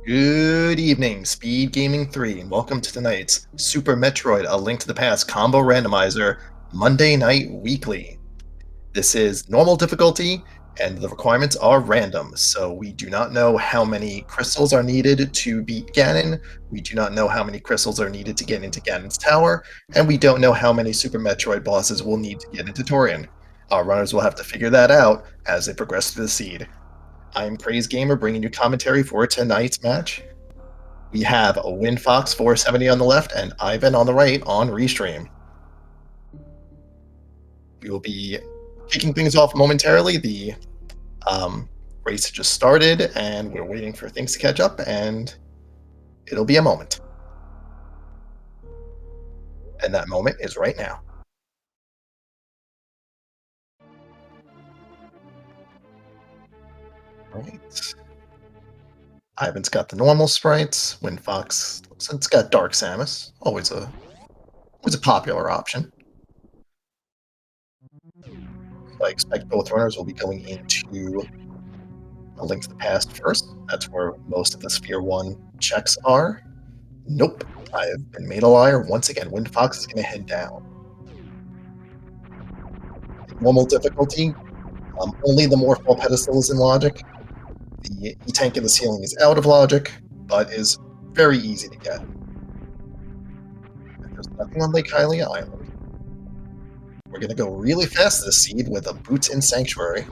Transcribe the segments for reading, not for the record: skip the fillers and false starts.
Good evening, Speed Gaming 3, and welcome to tonight's Super Metroid A Link to the Past Combo Randomizer Monday Night Weekly. This is normal difficulty, and the requirements are random, so we do not know how many crystals are needed to beat Ganon, we do not know how many crystals are needed to get into Ganon's tower, and we don't know how many Super Metroid bosses will need to get into Torian. Our runners will have to figure that out as they progress through the seed. I'm Praise Gamer bringing you commentary for tonight's match. We have a WinFox 470 on the left and Ivan on the right on Restream. We will be kicking things off momentarily. The race just started and we're waiting for things to catch up, and it'll be a moment. And that moment is right now. All right. Ivan's got the normal sprites. WinFox looks like it's got Dark Samus. Always a popular option. So I expect both runners will be going into A Link to the Past first. That's where most of the Sphere 1 checks are. Nope. I've been made a liar once again. WinFox is going to head down. Normal difficulty. Only the Morphball pedestal is in logic. The E-Tank in the ceiling is out of logic, but is very easy to get. There's nothing on Lake Hylia Island. We're going to go really fast this seed with a Boots in Sanctuary.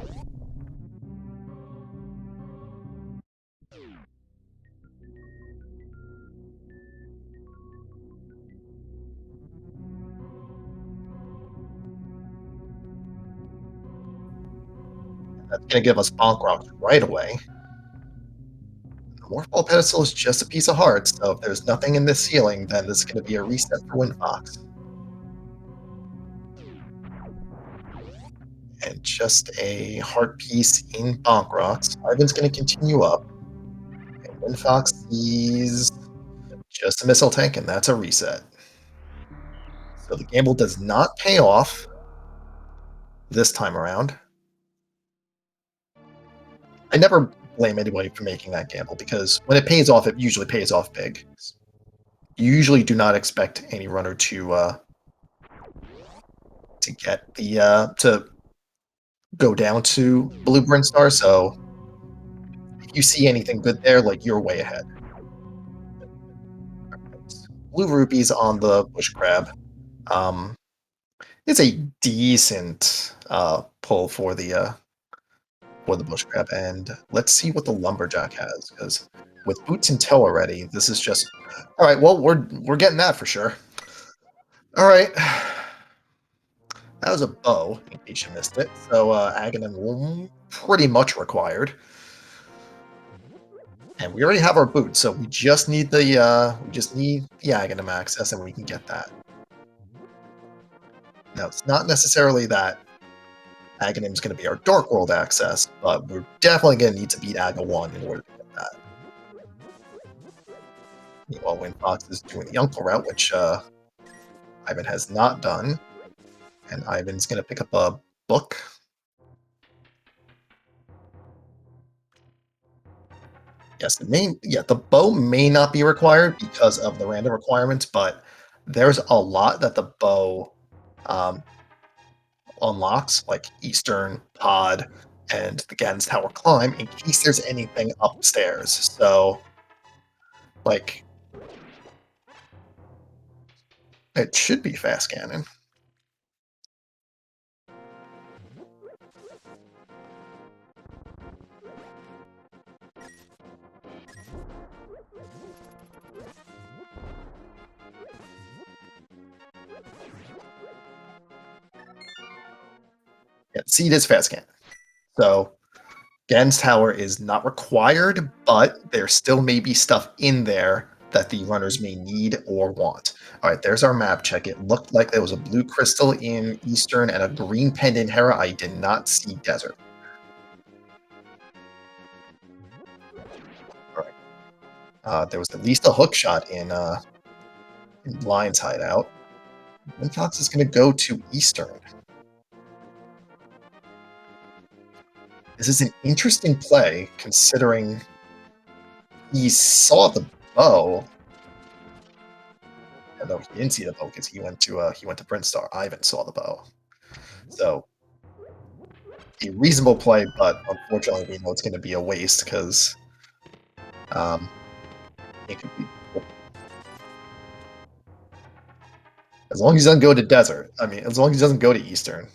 That's going to give us Bonk Rock right away. The Morphball pedestal is just a piece of heart, so if there's nothing in this ceiling, then this is going to be a reset for WinFox. And just a heart piece in Bonk Rocks. Ivan's going to continue up. And WinFox sees just a missile tank, and that's a reset. So the gamble does not pay off this time around. I never blame anybody for making that gamble, because when it pays off, it usually pays off big. You usually do not expect any runner to get the to go down to Blue Brinstar, so if you see anything good there, like, you're way ahead. Blue Rupees on the Bush Crab. It's a decent pull for the Bush Crab, and let's see what the Lumberjack has, because with Boots and Toe already, this is just... Alright, well, we're getting that for sure. Alright. That was a bow, in case you missed it. So Aghanim pretty much required. And we already have our boots, so we just need the Aghanim access, and we can get that. Now, it's not necessarily that Aghanim's going to be our Dark World access, but we're definitely going to need to beat Aga 1 in order to get that. Meanwhile, WinFox is doing the Uncle route, which Ivan has not done. And Ivan's going to pick up a book. Yes, the bow may not be required because of the random requirements, but there's a lot that the bow unlocks, like Eastern, Pod, and the Gan's Tower Climb, in case there's anything upstairs. So, like, it should be fast Ganon. Yeah, Seed is fast Ganon. So, Gan's Tower is not required, but there still may be stuff in there that the runners may need or want. All right, there's our map check. It looked like there was a blue crystal in Eastern and a green pendant Hera. I did not see Desert. All right. There was at least a hook shot in Lion's Hideout. WinFox is going to go to Eastern. This is an interesting play, considering He saw the bow. No, he didn't see the bow because he went to Prince Star. Ivan saw the bow. So a reasonable play, but unfortunately we know it's going to be a waste because um, it could be as long as he doesn't go to desert. I mean, as long as he doesn't go to Eastern,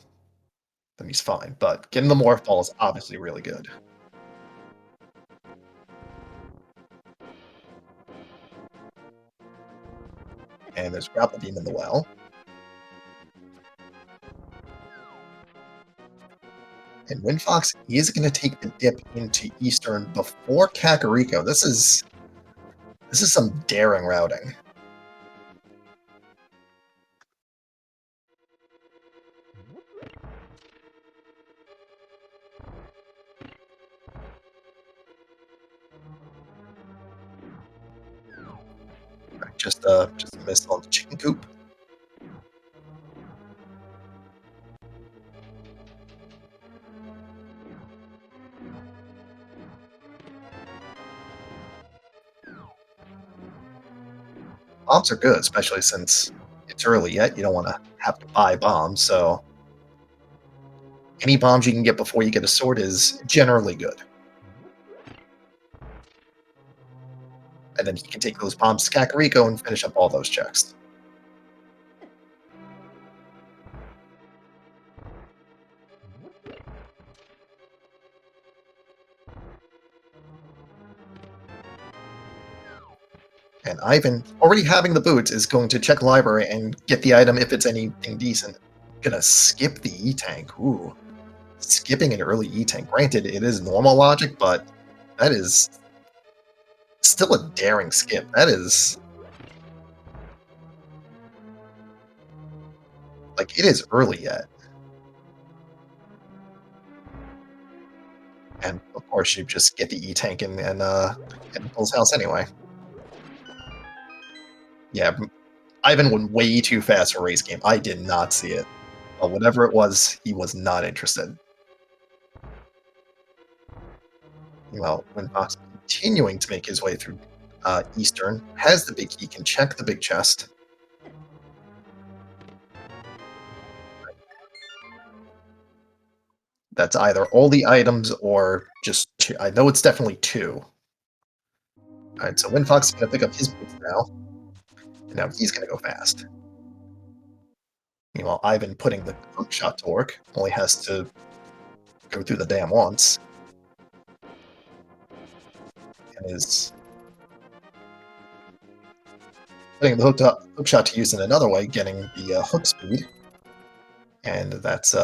then he's fine. But getting the Morph Ball is obviously really good. And there's Grapple Beam in the well. And Windfox is going to take the dip into Eastern before Kakariko. This is some daring routing. Just a miss on the chicken coop. Bombs are good, especially since it's early yet. You don't want to have to buy bombs, so any bombs you can get before you get a sword is generally good. And then he can take those bombs to Kakariko and finish up all those checks. And Ivan, already having the boots, is going to check library and get the item if it's anything decent. Gonna skip the E-Tank. Ooh. Skipping an early E-Tank. Granted, it is normal logic, but that is still a daring skip. That is... like, it is early yet. And, of course, you just get the E-Tank in Nicole's house anyway. Yeah, Ivan went way too fast for a race game. I did not see it. But whatever it was, he was not interested. Well, when Fox continuing to make his way through Eastern, has the big key, can check the big chest. That's either all the items or just two. I know it's definitely two. Alright, so Windfox is going to pick up his boots now. And now he's going to go fast. Meanwhile, Ivan putting the hook shot to work only has to go through the dam once. And is putting the hook shot to use in another way, getting the hook speed. And that's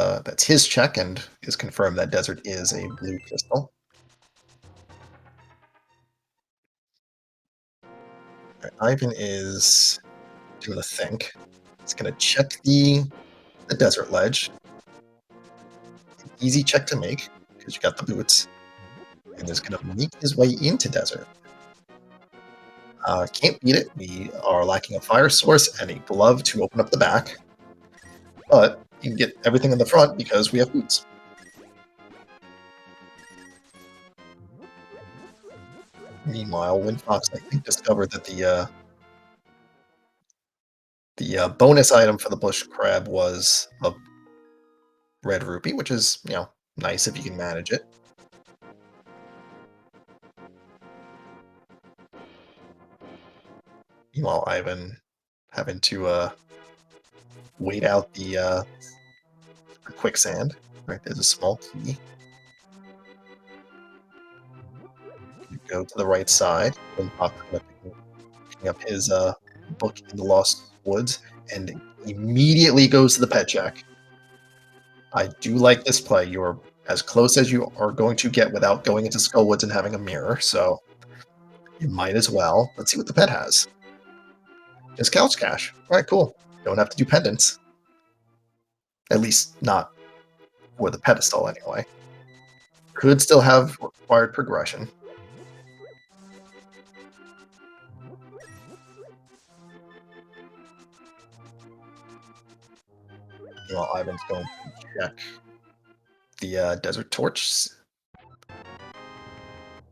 his check, and is confirmed that Desert is a blue crystal. Right, Ivan is doing a think. He's going to check the Desert ledge. Easy check to make, because you got the boots. And is going to make his way into Desert. Can't beat it. We are lacking a fire source and a glove to open up the back. But you can get everything in the front because we have boots. Meanwhile, Windfox, I think, discovered that the bonus item for the bush crab was a red rupee, which is, nice if you can manage it. Meanwhile, Ivan having to wait out the quicksand. Right, there's a small key. You go to the right side. Windfox picking up his book in the Lost Woods, and immediately goes to the pet check. I do like this play. You're as close as you are going to get without going into Skullwoods and having a mirror, so you might as well. Let's see what the pet has. Just couch cash. All right, cool. Don't have to do pendants. At least not for the pedestal, anyway. Could still have required progression. Well, Ivan's going to check the Desert Torch.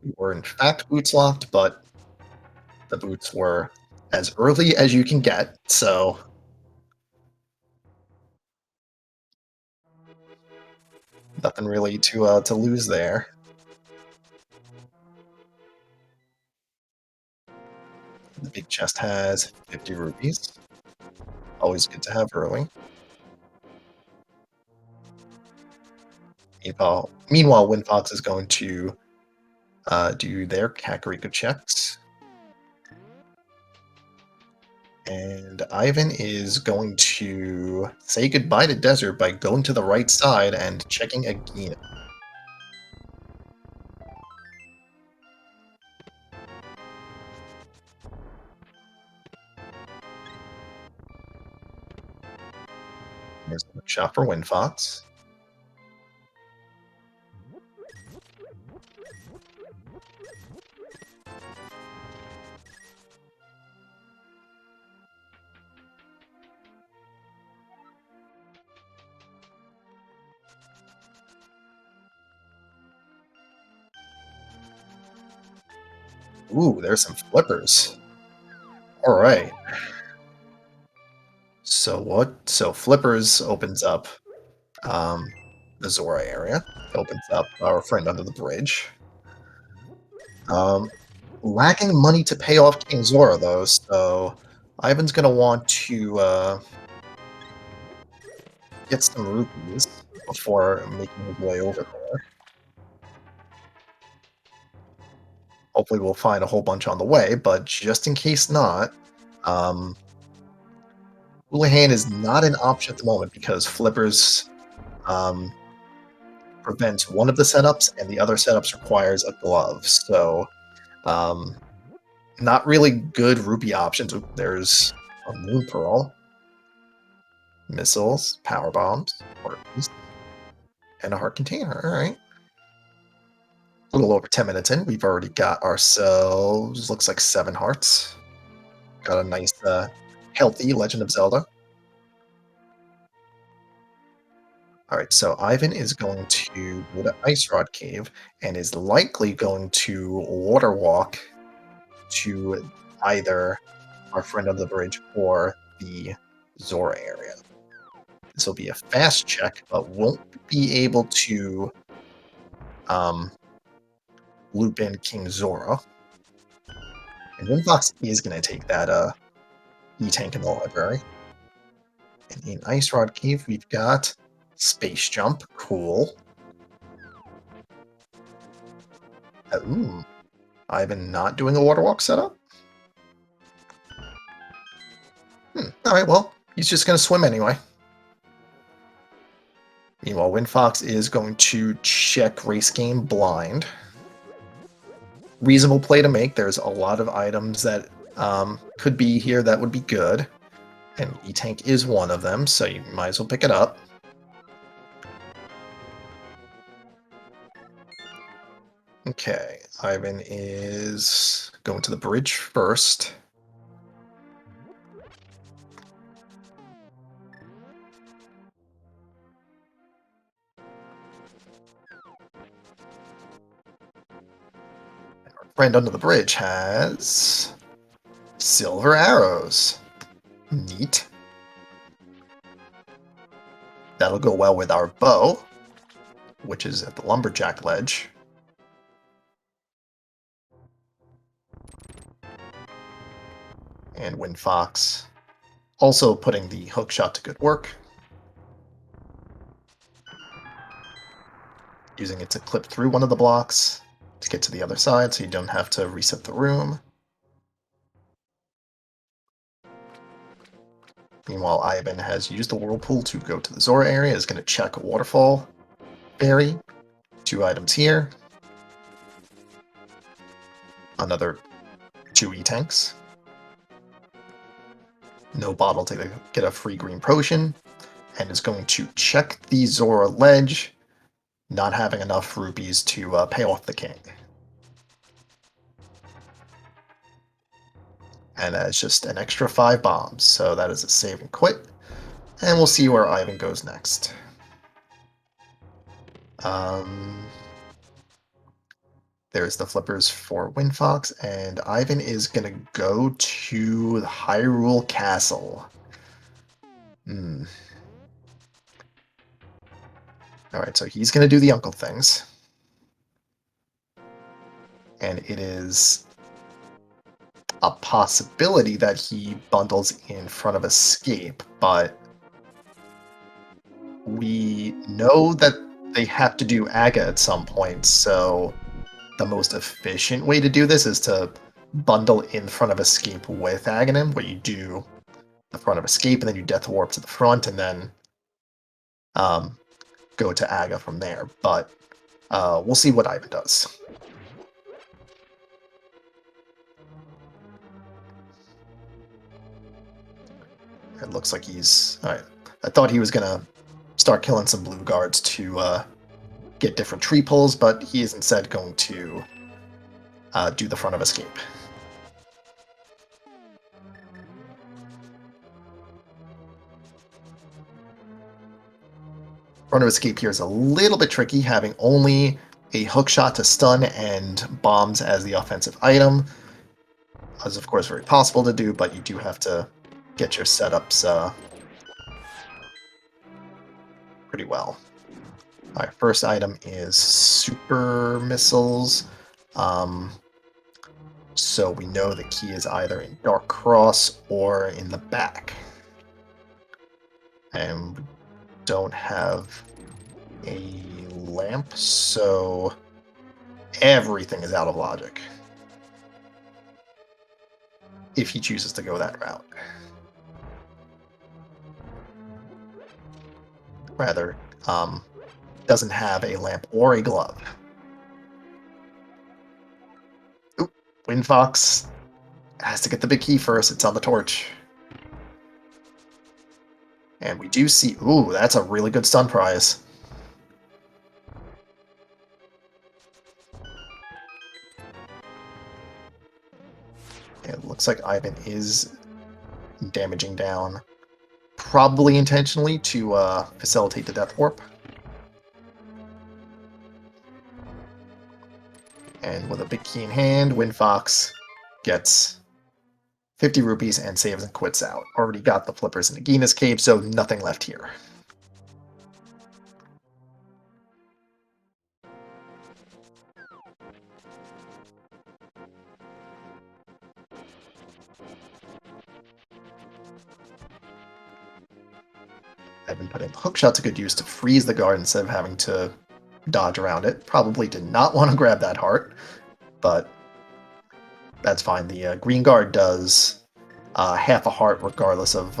We were in fact boots locked, but The boots were as early as you can get, so nothing really to lose there. The big chest has 50 rupees. Always good to have early. Meanwhile, Windfox is going to do their Kakariko checks. And Ivan is going to say goodbye to Desert by going to the right side and checking again. There's a shot for Windfox. Ooh, there's some flippers. All right. So what? So flippers opens up um, the Zora area. Opens up our friend under the bridge. Um, Lacking money to pay off King Zora though, so Ivan's gonna want to get some rupees before making his way over there. Hopefully we'll find a whole bunch on the way, but just in case not, um, Houlihan is not an option at the moment because Flippers um, prevents one of the setups, and the other setups requires a glove. So, um, not really good rupee options. There's a Moon Pearl, missiles, power bombs, orcas, and a heart container. All right. A little over 10 minutes in, we've already got ourselves, looks like 7 hearts. Got a nice, healthy Legend of Zelda. Alright, so Ivan is going to go to Ice Rod Cave and is likely going to water walk to either our friend on the bridge or the Zora area. This will be a fast check, but won't be able to loop in King Zora. And Windfox is going to take that E-Tank in the library. And in Ice Rod Cave, we've got Space Jump. Cool. Ooh. Ivan not doing a water walk setup? Alright, well, he's just going to swim anyway. Meanwhile, Windfox is going to check Race Game blind. Reasonable play to make. There's a lot of items that could be here that would be good. And E-Tank is one of them, so you might as well pick it up. Okay, Ivan is going to the bridge first. Our friend under the bridge has silver arrows. Neat. That'll go well with our bow, which is at the lumberjack ledge. And Windfox also putting the hook shot to good work. Using it to clip through one of the blocks to get to the other side so you don't have to reset the room. Meanwhile, Ivan has used the whirlpool to go to the Zora area, is going to check a waterfall. Berry. 2 items here. Another 2 E-Tanks. No bottle to get a free green potion. And is going to check the Zora ledge, not having enough rupees to pay off the king. And that's just an extra 5 bombs, so that is a save and quit. And we'll see where Ivan goes next. There's the flippers for Windfox, and Ivan is gonna go to the Hyrule Castle. Hmm. Alright, so he's gonna do the uncle things. And it is a possibility that he bundles in front of Escape, but we know that they have to do Aga at some point, so the most efficient way to do this is to bundle in front of Escape with Aghanim, where you do the front of Escape, and then you Death Warp to the front, and then go to Aga from there. But we'll see what Ivan does. It looks like he's... Alright. I thought he was going to start killing some blue guards to get different tree pulls, but he is instead going to do the front of Escape. Front of Escape here is a little bit tricky, having only a hook shot to stun and bombs as the offensive item. Is of course very possible to do, but you do have to get your setups pretty well. Alright, first item is super missiles. So we know the key is either in Dark Cross or in the back. And we don't have a lamp, so everything is out of logic. If he chooses to go that route. Rather, doesn't have a lamp or a glove. Oop, Windfox has to get the big key first. It's on the torch. And we do see... Ooh, that's a really good stun prize. It looks like Ivan is damaging down. Probably intentionally to facilitate the Death Warp. And with a big key in hand, Windfox gets 50 rupees and saves and quits out. Already got the flippers in Nagina's cave, so nothing left here. I've been putting hookshot to good use to freeze the guard instead of having to dodge around it. Probably did not want to grab that heart, but that's fine. The green guard does half a heart regardless of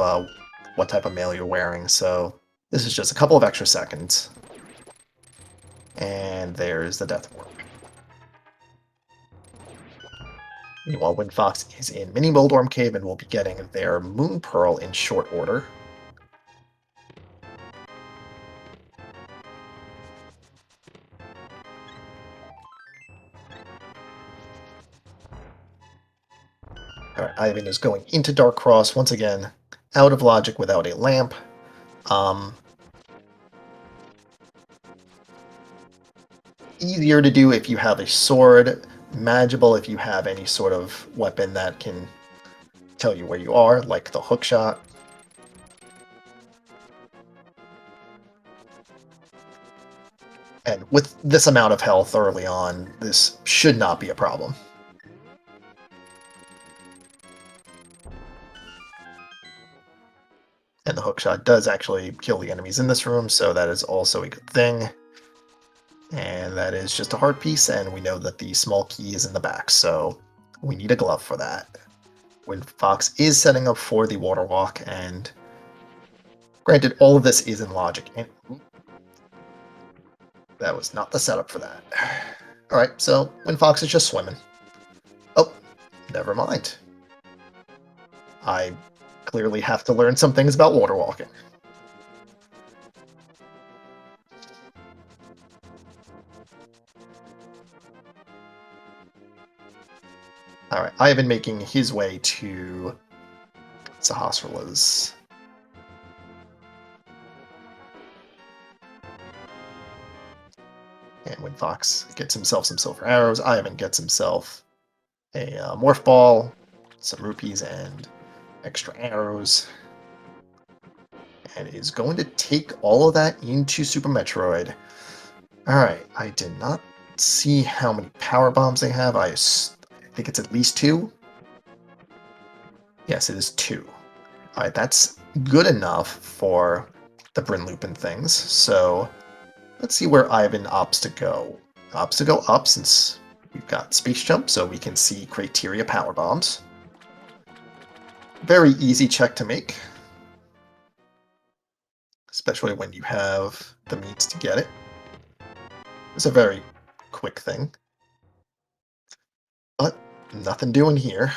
what type of mail you're wearing, so this is just a couple of extra seconds. And there's the Death Warp. Meanwhile, Windfox is in Mini Moldorm Cave and will be getting their Moon Pearl in short order. Alright, Ivan is going into Dark Cross, once again, out of logic without a lamp. Easier to do if you have a sword, manageable if you have any sort of weapon that can tell you where you are, like the hookshot. And with this amount of health early on, this should not be a problem. And the hookshot does actually kill the enemies in this room, so that is also a good thing. And that is just a heart piece, and we know that the small key is in the back, so we need a glove for that. Windfox is setting up for the water walk, and granted, all of this is in logic. And that was not the setup for that. Alright, so Windfox is just swimming. Oh, never mind. I clearly have to learn some things about water walking. Alright, Ivan making his way to Sahasrarla's. And when Fox gets himself some silver arrows, Ivan gets himself a morph ball, some rupees, and extra arrows. And is going to take all of that into Super Metroid. Alright, I did not see how many power bombs they have. I think it's at least 2. Yes, it is 2. Alright, that's good enough for the Bryn Loop and things. So let's see where Ivan opts to go. Opts to go up since we've got Space Jump, so we can see Criteria power bombs. Very easy check to make, especially when you have the means to get it. It's a very quick thing. But nothing doing here.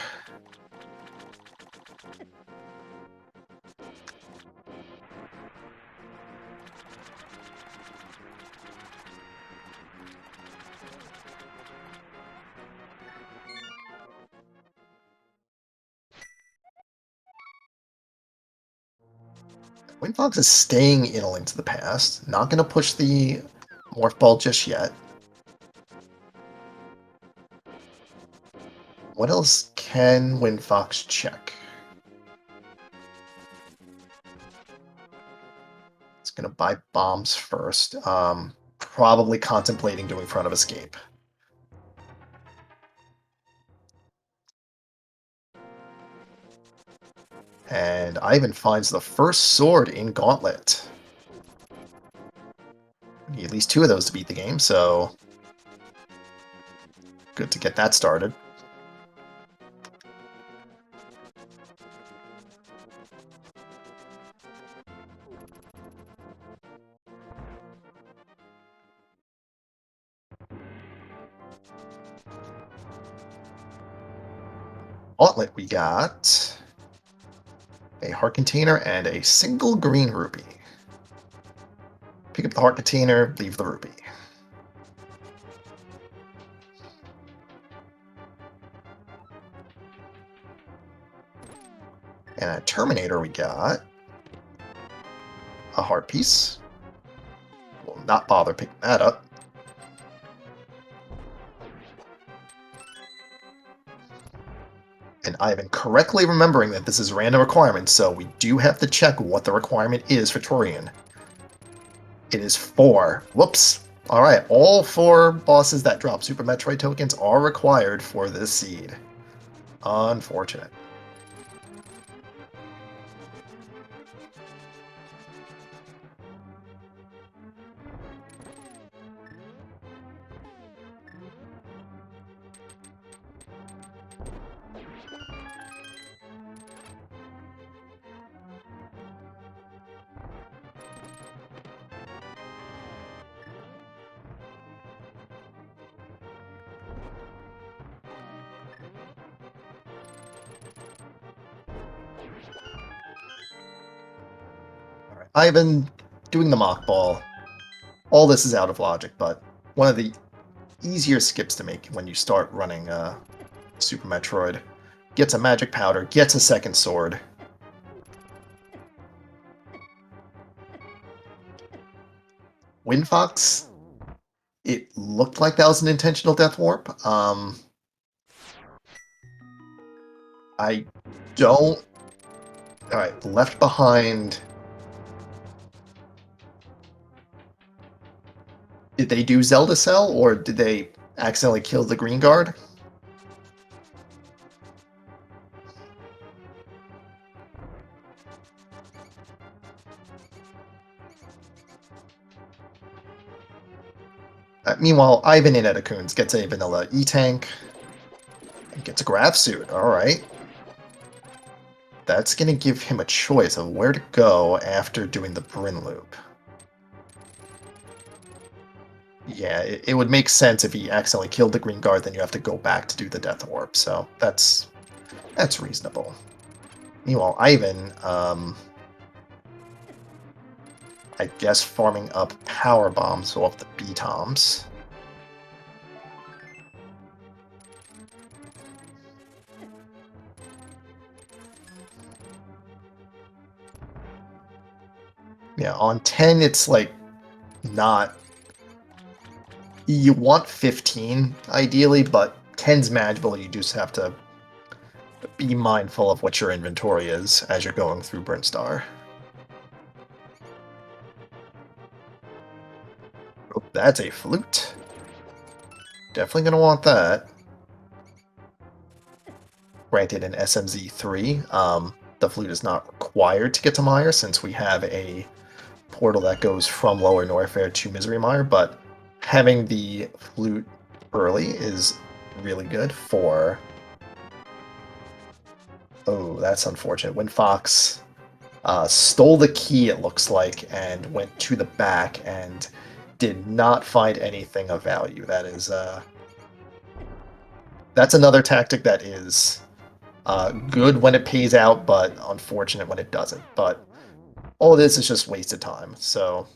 Windfox is staying in A Link to the Past. Not going to push the Morph Ball just yet. What else can Windfox check? It's going to buy bombs first. Probably contemplating doing Front of Escape. And Ivan finds the first sword in Gauntlet. Need at least 2 of those to beat the game, so good to get that started. Gauntlet, we got a heart container and a single green rupee. Pick up the heart container, leave the rupee. And at Terminator, we got a heart piece. We'll not bother picking that up. And Ivan correctly remembering that this is random requirements, so we do have to check what the requirement is for Torian. It is 4. Whoops. Alright, all 4 bosses that drop Super Metroid tokens are required for this seed. Unfortunate. Ivan doing the mock ball. All this is out of logic, but one of the easier skips to make when you start running Super Metroid. Gets a magic powder, gets a second sword. Windfox, it looked like that was an intentional death warp. I don't... Alright, left behind... Did they do Zelda Cell, or did they accidentally kill the Green Guard? Meanwhile, Ivan in Edakuns gets a vanilla E-Tank. And gets a Grav Suit, alright. That's going to give him a choice of where to go after doing the Bryn Loop. Yeah, it would make sense if he accidentally killed the Green Guard, then you have to go back to do the Death Warp, so that's reasonable. Meanwhile, Ivan, I guess farming up power bombs off the B-Toms. Yeah, on 10, it's like not... You want 15, ideally, but 10's manageable. You just have to be mindful of what your inventory is as you're going through Brinstar. Oh, that's a flute. Definitely going to want that. Granted, in SMZ3, the flute is not required to get to Mire since we have a portal that goes from Lower Norfair to Misery Mire, but having the flute early is really good for... Oh, that's unfortunate. When Fox stole the key, it looks like, and went to the back and did not find anything of value. That is, that's another tactic that is good when it pays out, but unfortunate when it doesn't. But all it is just wasted time. So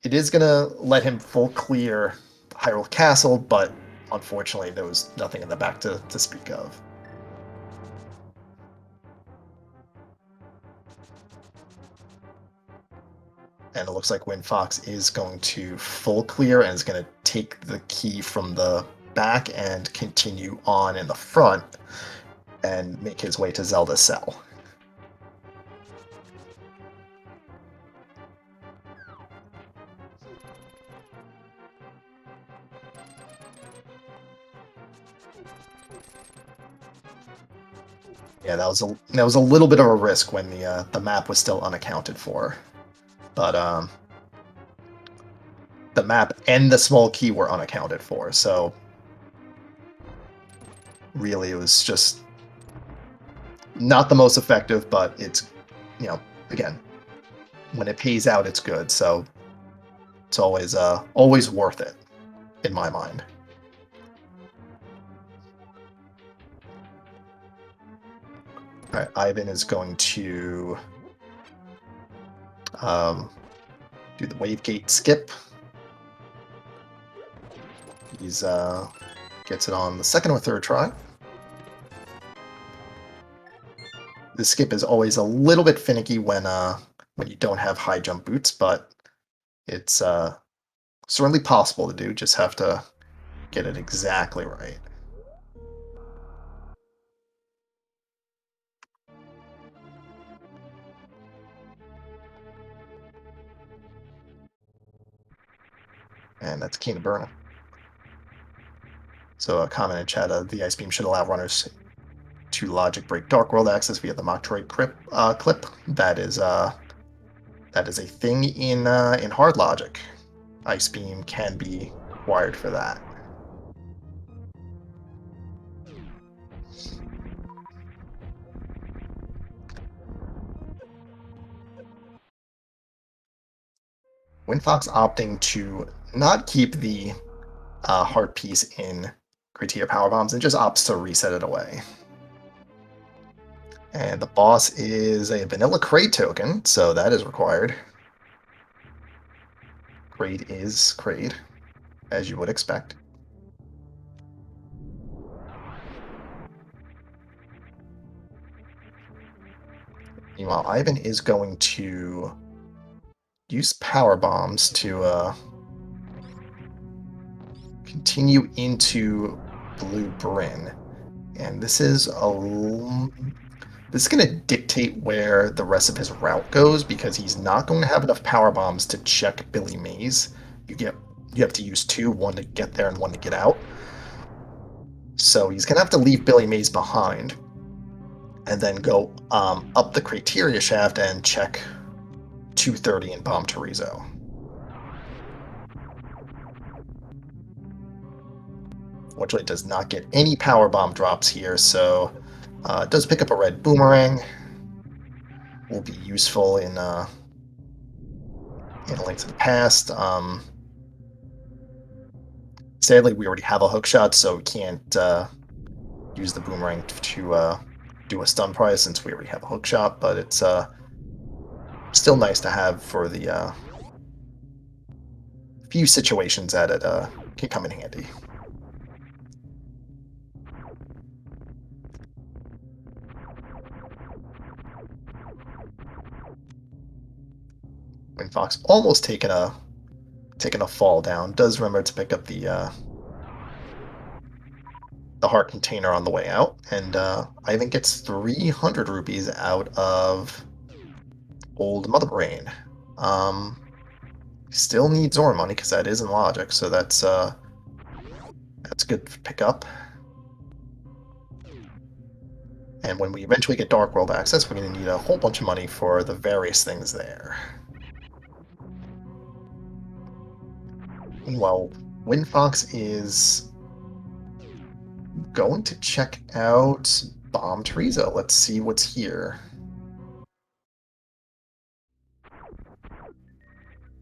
it is going to let him full clear Hyrule Castle, but unfortunately there was nothing in the back to speak of. And it looks like Wind Fox is going to full clear and is going to take the key from the back and continue on in the front and make his way to Zelda's cell. Yeah, that was a little bit of a risk when the map was still unaccounted for, but the map and the small key were unaccounted for, so really it was just not the most effective, but it's, you know, again, when it pays out, it's good, so it's always worth it, in my mind. Alright, Ivan is going to do the wave gate skip. He's gets it on the second or third try. The skip is always a little bit finicky when you don't have high jump boots, but it's certainly possible to do. Just have to get it exactly right. And that's key to burn. So a comment in chat, the Ice Beam should allow runners to logic break Dark World access via the Metroid clip. That is a thing in hard logic. Ice Beam can be required for that. Windfox opting to not keep the heart piece in Criteria Power Bombs and just opts to reset it away. And the boss is a vanilla Kraid token, so that is required. Kraid is Kraid, as you would expect. Meanwhile, Ivan is going to use power bombs to continue into Blue Bryn, and this is going to dictate where the rest of his route goes because he's not going to have enough power bombs to check Billy Mays. You have to use two, one to get there and one to get out. So he's going to have to leave Billy Mays behind and then go up the Criteria shaft and check 230 and bomb Torizo. Fortunately, it does not get any power bomb drops here, so it does pick up a red boomerang. Will be useful in A Link to the Past. Sadly, we already have a hook shot, so we can't use the boomerang to do a stun prize since we already have a hook shot, but it's still nice to have for the few situations that it can come in handy. When Fox almost taken a taking a fall down. Does remember to pick up the heart container on the way out, and I think it's 300 rupees out of Old Mother Brain. Um, Still need Zora money because that is in logic, so that's good to pick up. And when we eventually get Dark World access, we're going to need a whole bunch of money for the various things there. Meanwhile, Windfox is going to check out Bomb Teresa. Let's see what's here.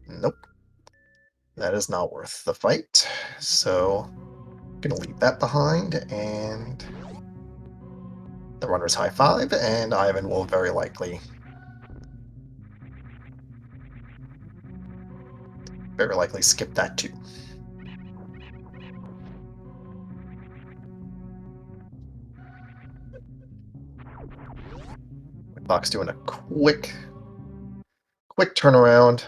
Nope. That is not worth the fight. So, gonna leave that behind, and the runner's high five, and Ivan will very likely skip that too. Fox doing a quick turnaround,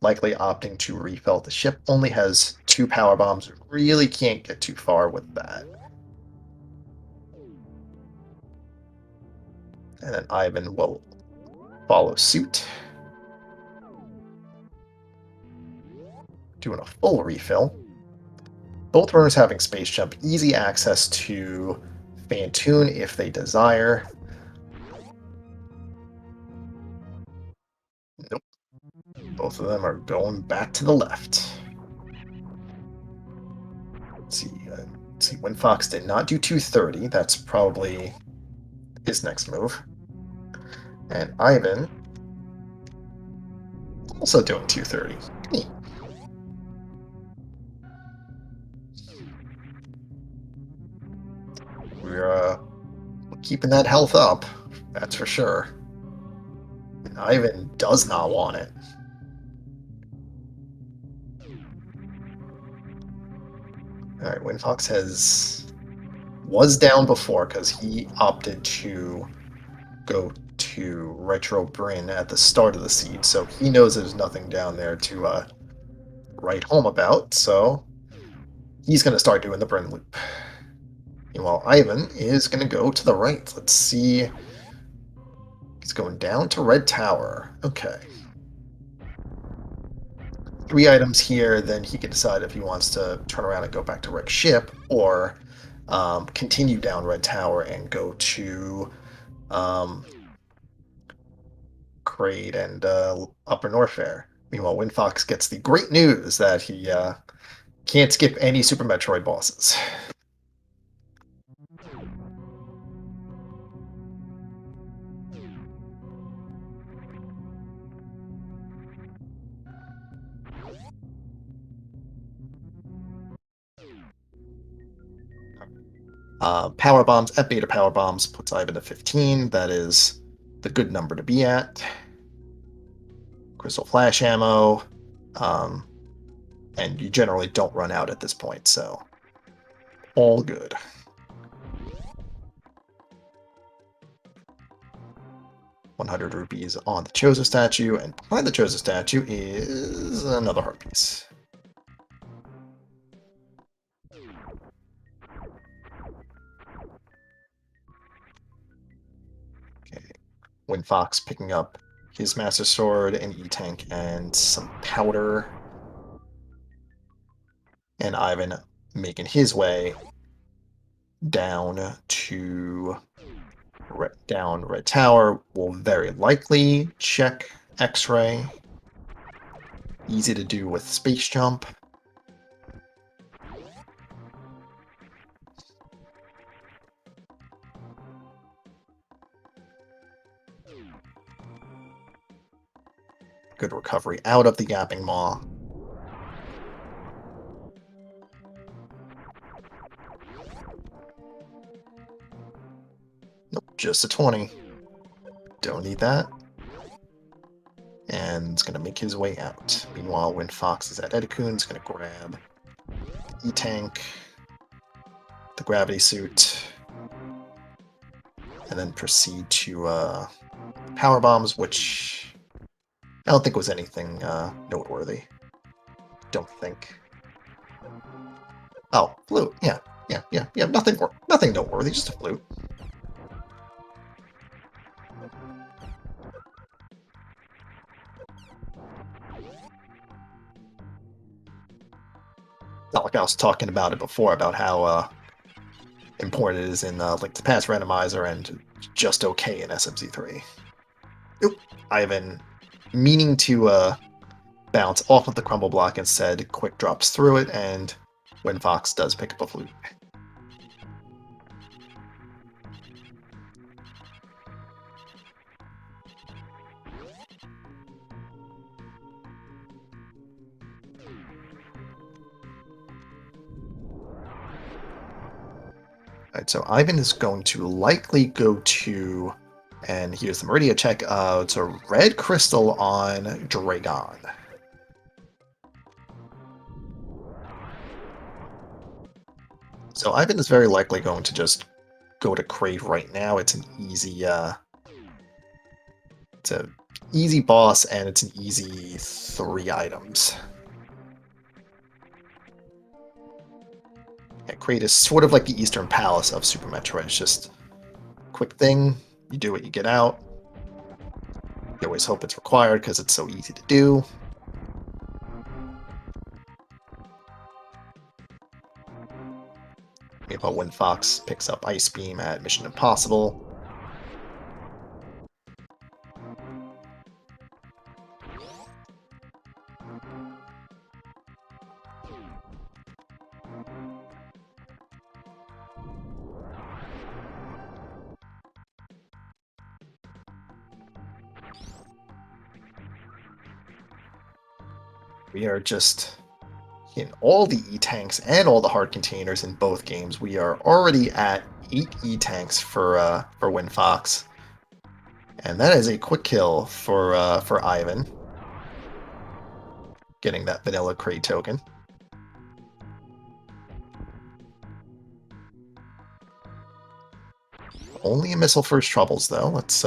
likely opting to refill the ship. Only has 2 power bombs. Really can't get too far with that. And then Ivan will follow suit, doing a full refill. Both runners having space jump, easy access to Fantoon if they desire. Nope. Both of them are going back to the left. Let's see. Windfox did not do 230. That's probably his next move. And Ivan also doing 230. Neat. We're keeping that health up, that's for sure. And Ivan does not want it. Alright, Windfox was down before because he opted to go to Retro Bryn at the start of the seed, so he knows there's nothing down there to write home about, so he's going to start doing the Bryn loop. Meanwhile, Ivan is going to go to the right. Let's see. He's going down to Red Tower. Okay. 3 items here, then he can decide if he wants to turn around and go back to Red Ship, or continue down Red Tower and go to Kraid and Upper Norfair. Meanwhile, Windfox gets the great news that he can't skip any Super Metroid bosses. Power bombs, F beta power bombs puts Ivan to 15. That is the good number to be at. Crystal flash ammo, and you generally don't run out at this point, so all good. ₹100 on the Chozo statue, and behind the Chozo statue is another heart piece. Okay, Windfox picking up his Master Sword, an E-Tank, and some powder. And Ivan making his way down to Red Tower. Will very likely check X-Ray. Easy to do with Space Jump. Good recovery out of the Yapping Maw. Nope, just a 20. Don't need that. And it's going to make his way out. Meanwhile, Windfox is at Edikun, is going to grab the E-Tank, the Gravity Suit, and then proceed to Power Bombs, which I don't think was anything noteworthy. don't think. Oh, flute. Yeah, yeah. Nothing noteworthy. Just a flute. Not like I was talking about it before about how important it is in Link to the Past Randomizer and just okay in SMZ3. Oop, Ivan, meaning to bounce off of the crumble block instead, quick drops through it, and when Fox does pick up a flute. Alright, so Ivan is going to likely go to, and here's the Meridia check, it's a red crystal on Dragon. So Ivan is very likely going to just go to Crave right now. It's an easy, it's a easy boss, and it's an easy 3 items. Yeah, Crate is sort of like the Eastern Palace of Super Metroid. It's just quick thing, you do it, you get out. You always hope it's required because it's so easy to do. About when Fox picks up Ice Beam at Mission Impossible. We are just in all the E-Tanks and all the heart containers in both games. We are already at 8 E-Tanks for Win Fox. And that is a quick kill for Ivan. Getting that vanilla crate token. Only a missile for his troubles, though. Let's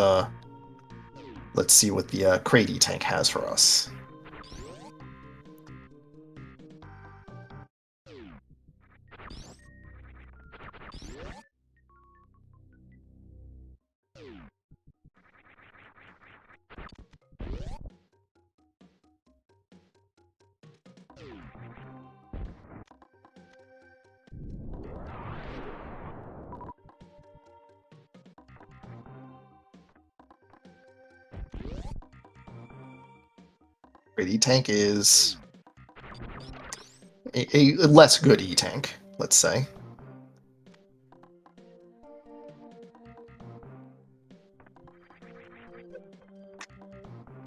see what the crate E-Tank has for us. Great E-Tank is a less good E-Tank, let's say.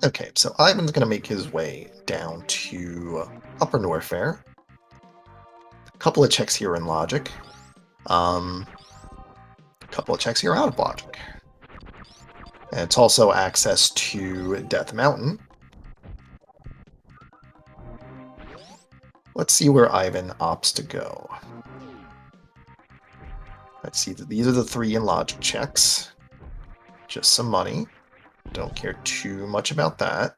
Okay, so Ivan's going to make his way down to Upper Norfair. A couple of checks here in Logic. A couple of checks here out of Logic. And it's also access to Death Mountain. Let's see where Ivan opts to go. Let's see, these are the 3 in Logic checks. Just some money. Don't care too much about that.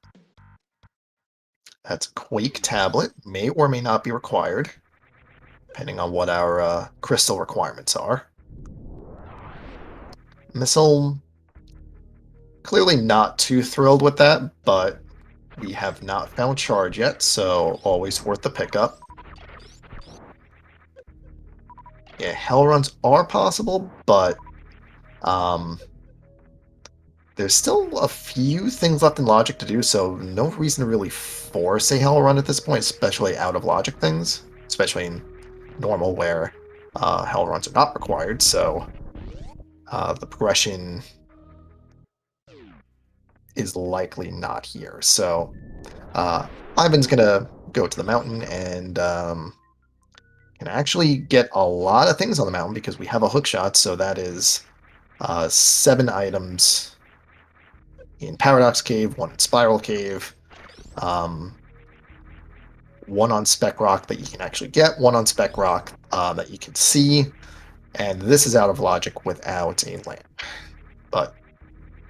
That's Quake Tablet. May or may not be required, depending on what our crystal requirements are. Missile, clearly not too thrilled with that, but we have not found charge yet, so always worth the pickup. Yeah, hell runs are possible, but there's still a few things left in Logic to do, so no reason to really force a hell run at this point, especially out of Logic things, especially in normal where hell runs are not required, so the progression is likely not here. So Ivan's gonna go to the mountain and can actually get a lot of things on the mountain because we have a hook shot, so that is 7 items in Paradox Cave, 1 in Spiral Cave, 1 on Spec Rock that you can actually get, 1 on Spec Rock that you can see, and this is out of Logic without a lamp. But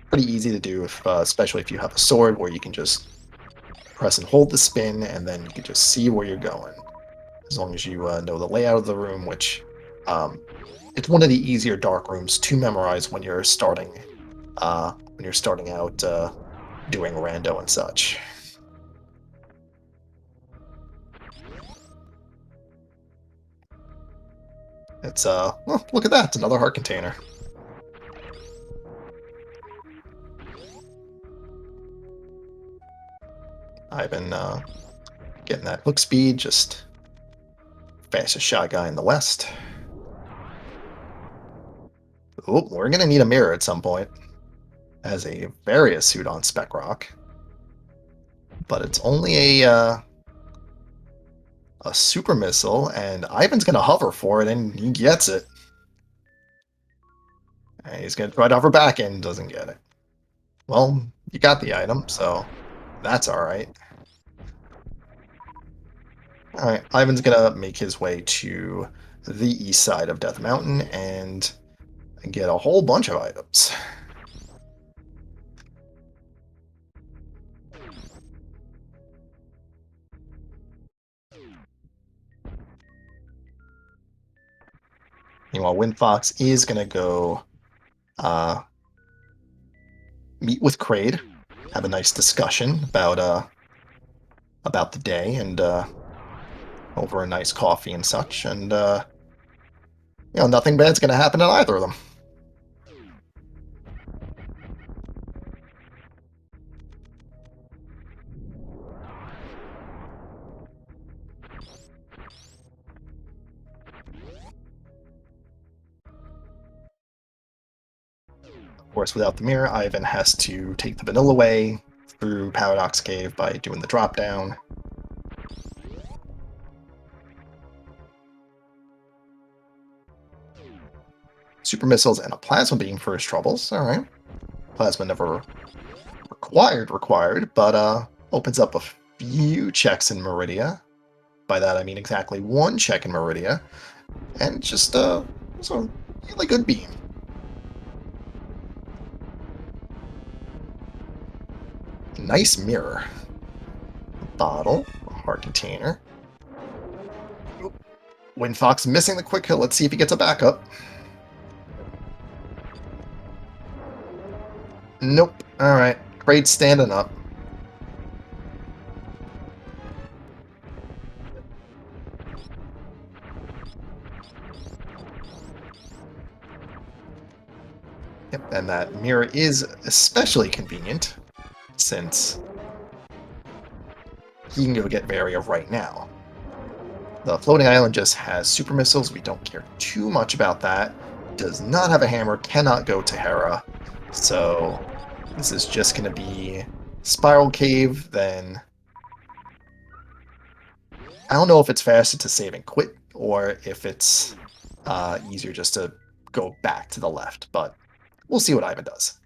pretty easy to do, especially if you have a sword where you can just press and hold the spin, and then you can just see where you're going. As long as you know the layout of the room, which um, it's one of the easier dark rooms to memorize when you're starting out doing rando and such. It's well, look at that, it's another heart container. I've been getting that hook speed, just fastest shot guy in the West. Oh, we're gonna need a mirror at some point. As a Various suit on Spec Rock, but it's only a super missile, and Ivan's gonna hover for it, and he gets it. And he's gonna try to hover back and doesn't get it. Well, you got the item, so that's alright. Alright, Ivan's gonna make his way to the east side of Death Mountain and get a whole bunch of items. Meanwhile, Windfox is gonna go meet with Kraid, have a nice discussion about the day, and over a nice coffee and such, and nothing bad's gonna happen to either of them. Of course, without the mirror, Ivan has to take the vanilla way through Paradox Cave by doing the drop down. Super missiles and a plasma beam for his troubles. Alright. Plasma never required, but opens up a few checks in Meridia. By that I mean exactly one check in Meridia. And just it's a really good beam. Nice mirror. A bottle, a heart container. Windfox missing the quick hit. Let's see if he gets a backup. Nope. Alright. Great standing up. Yep, and that mirror is especially convenient, since he can go get Varia right now. The floating island just has super missiles. We don't care too much about that. Does not have a hammer, cannot go to Hera. So this is just going to be Spiral Cave, then I don't know if it's faster to save and quit, or if it's easier just to go back to the left, but we'll see what Ivan does.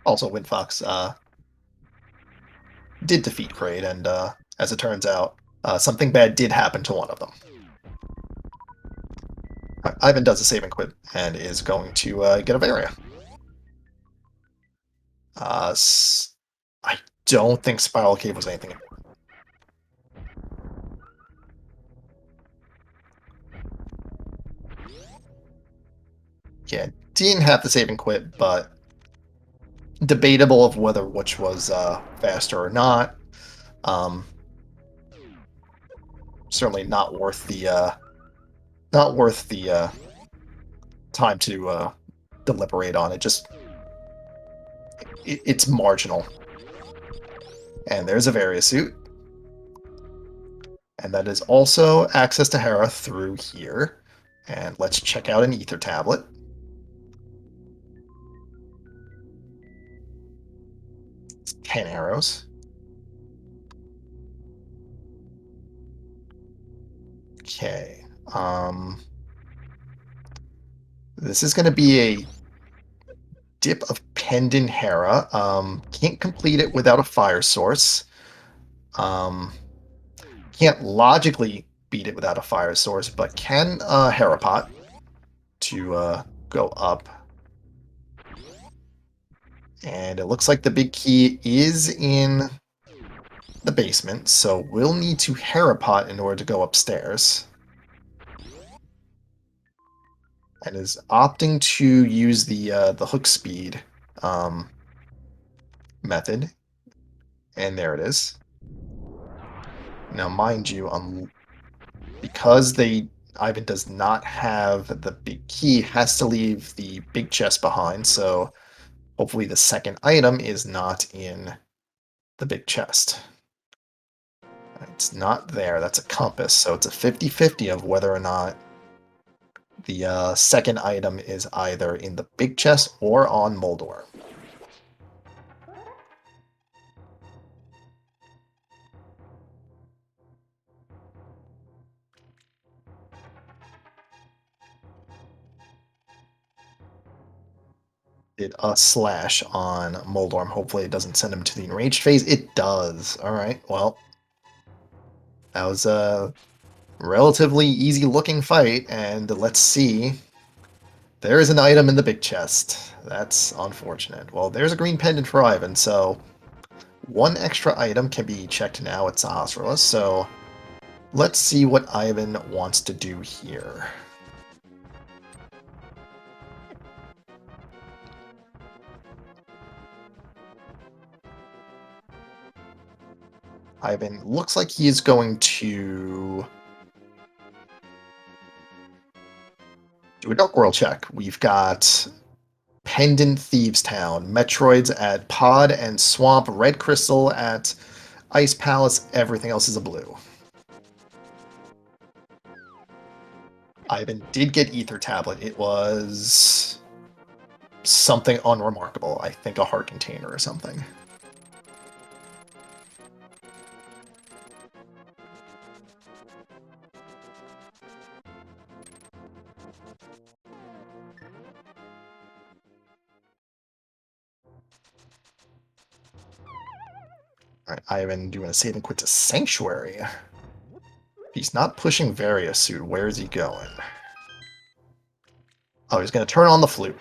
Also, Windfox did defeat Kraid, and as it turns out, something bad did happen to one of them. Ivan does a save and quit, and is going to get a Varia. I don't think Spiral Cave was anything important. Yeah, didn't have the save and quit, but debatable of whether which was faster or not. Certainly not worth the time to deliberate on it. Just it's marginal. And there's a Varia suit, and that is also access to Hera through here. And let's check out an ether tablet. It's 10 arrows. Okay. This is going to be a Dip of Pendant Hera. Can't complete it without a fire source. Can't logically beat it without a fire source, but can Hera pot. to go up. And it looks like the big key is in the basement, so we'll need to Harapot in order to go upstairs. And is opting to use the hook speed method. And there it is. Now, mind you, because Ivan does not have the big key, has to leave the big chest behind, so hopefully the second item is not in the big chest. It's not there. That's a compass, so it's a 50-50 of whether or not the second item is either in the big chest or on Moldor. Did a slash on Moldorm. Hopefully it doesn't send him to the enraged phase. It does. Alright, well. That was a relatively easy looking fight, and let's see. There is an item in the big chest. That's unfortunate. Well, there's a green pendant for Ivan, so one extra item can be checked now at Sahasrah's, so let's see what Ivan wants to do here. Ivan looks like he is going to do a Dark World check. We've got Pendant Thieves Town, Metroids at Pod and Swamp, Red Crystal at Ice Palace, everything else is a blue. Ivan did get Ether Tablet. It was something unremarkable. I think a heart container or something. Alright, Ivan doing a save and quit to Sanctuary. He's not pushing Varia Suit. Where is he going? Oh, he's going to turn on the flute.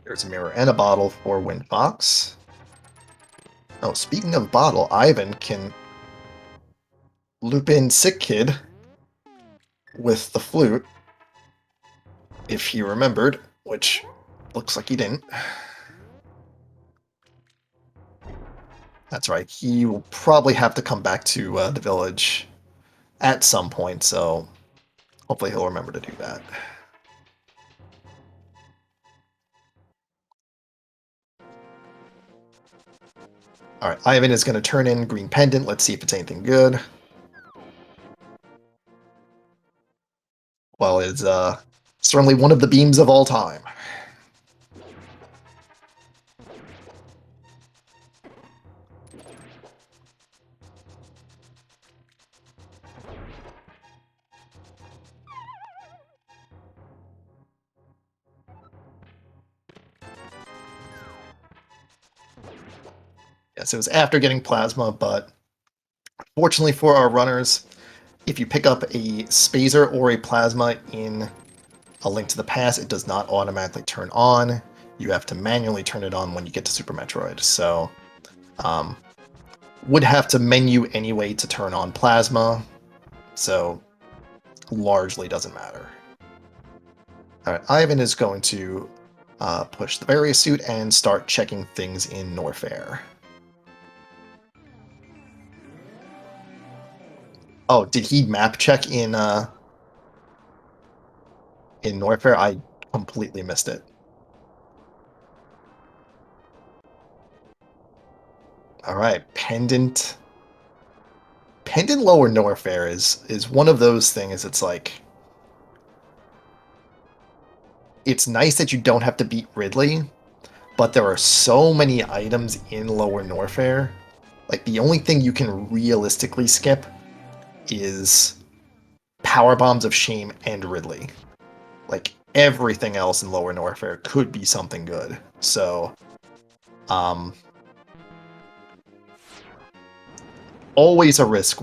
There's a mirror and a bottle for Windfox. Oh, speaking of bottle, Ivan can loop in Sick Kid with the flute, if he remembered, which looks like he didn't. That's right, he will probably have to come back to the village at some point, so hopefully he'll remember to do that. Alright, Ivan is going to turn in Green Pendant. Let's see if it's anything good. Well, it's certainly one of the beams of all time. Yes, it was after getting Plasma, but fortunately for our runners, if you pick up a Spazer or a Plasma in A Link to the Past, it does not automatically turn on. You have to manually turn it on when you get to Super Metroid. So, would have to menu anyway to turn on Plasma, so largely doesn't matter. Alright, Ivan is going to push the Varia Suit and start checking things in Norfair. Oh, did he map check in Norfair? I completely missed it. Alright, Pendant Lower Norfair is one of those things. It's like, it's nice that you don't have to beat Ridley, but there are so many items in Lower Norfair. Like, the only thing you can realistically skip is Power Bombs of Shame and Ridley. Like, everything else in Lower Norfair could be something good. So, always a risk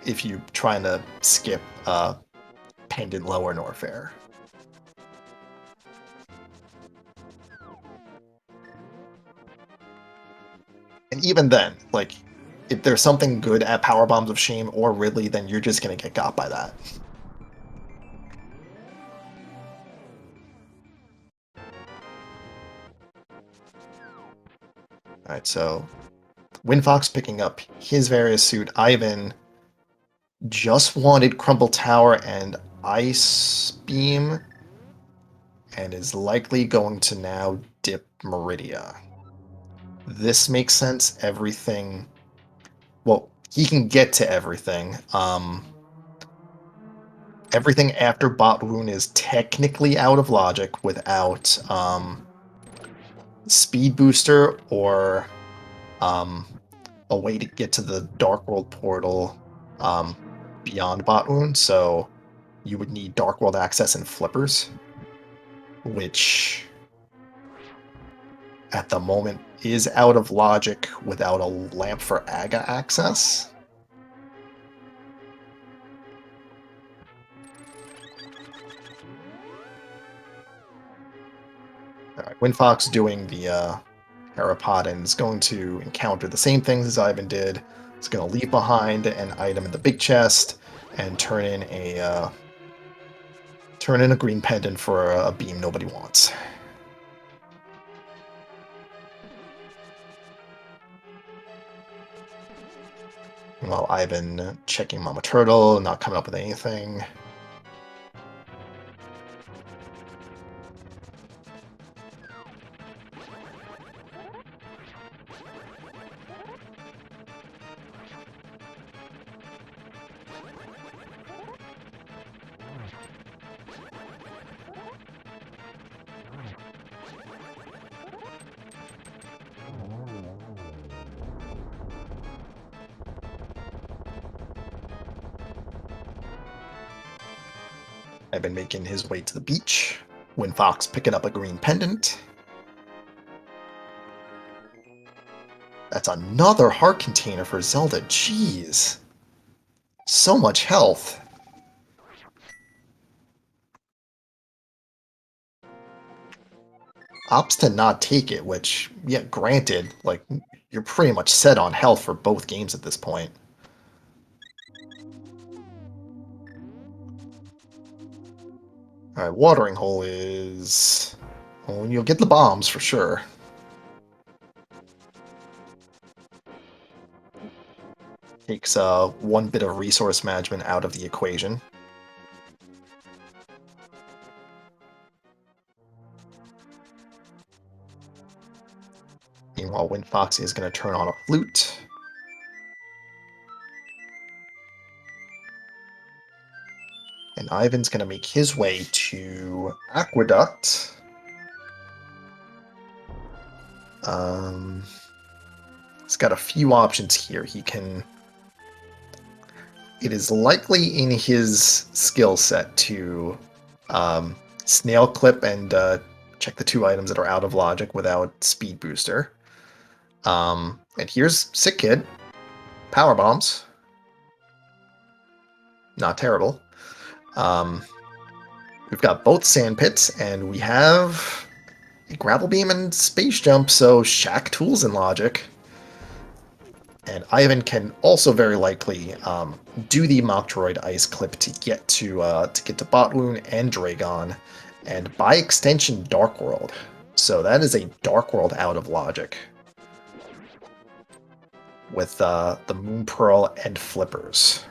if you trying to skip Pendant Lower Norfair. And even then, like, if there's something good at Power Bombs of Shame or Ridley, then you're just gonna get got by that. Alright, so Windfox picking up his various suit. Ivan just wanted Crumble Tower and Ice Beam, and is likely going to now dip Meridia. This makes sense. Everything... Well, he can get to everything. Everything after Bot Wound is technically out of logic without Speed Booster or a way to get to the Dark World portal beyond Bot Wound, so you would need Dark World access and Flippers, which at the moment is out of logic without a lamp for Aga access. Alright, Windfox doing the Herapod and is going to encounter the same things as Ivan did. It's going to leave behind an item in the big chest and turn in a green pendant for a beam nobody wants. While Ivan checking Mama Turtle, not coming up with anything. Ivan making his way to the beach. Windfox picking up a green pendant. That's another heart container for Zelda. Jeez. So much health. Opts to not take it, which, yeah, granted, like, you're pretty much set on health for both games at this point. Alright, Watering Hole is... Well, you'll get the bombs for sure. Takes one bit of resource management out of the equation. Meanwhile, Windfox is going to turn on a flute. And Ivan's going to make his way to Aqueduct. He's got a few options here. He can... It is likely in his skill set to snail clip and check the two items that are out of logic without Speed Booster. And here's Sick Kid. Power Bombs. Not terrible. We've got both Sand Pits, and we have a Gravel Beam and Space Jump, so Shack Tools and Logic. And Ivan can also very likely do the Metroid Ice Clip to get to Bot Wound and Dragon, and by extension Dark World. So that is a Dark World out of logic with the Moon Pearl and Flippers.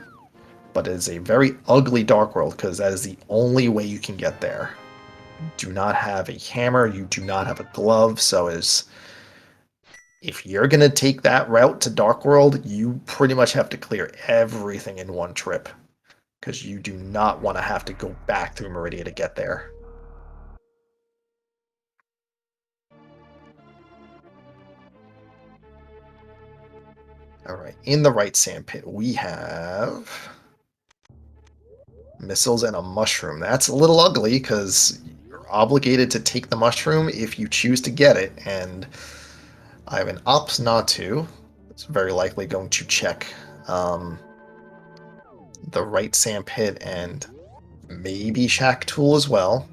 But it is a very ugly Dark World because that is the only way you can get there. You do not have a hammer, you do not have a glove, so if you're going to take that route to Dark World, you pretty much have to clear everything in one trip, because you do not want to have to go back through Meridia to get there. All right, in the right sand pit, we have missiles and a mushroom. That's a little ugly because you're obligated to take the mushroom if you choose to get it, and I have an ops not to. It's very likely going to check um, the right sand pit and maybe Shack Tool as well.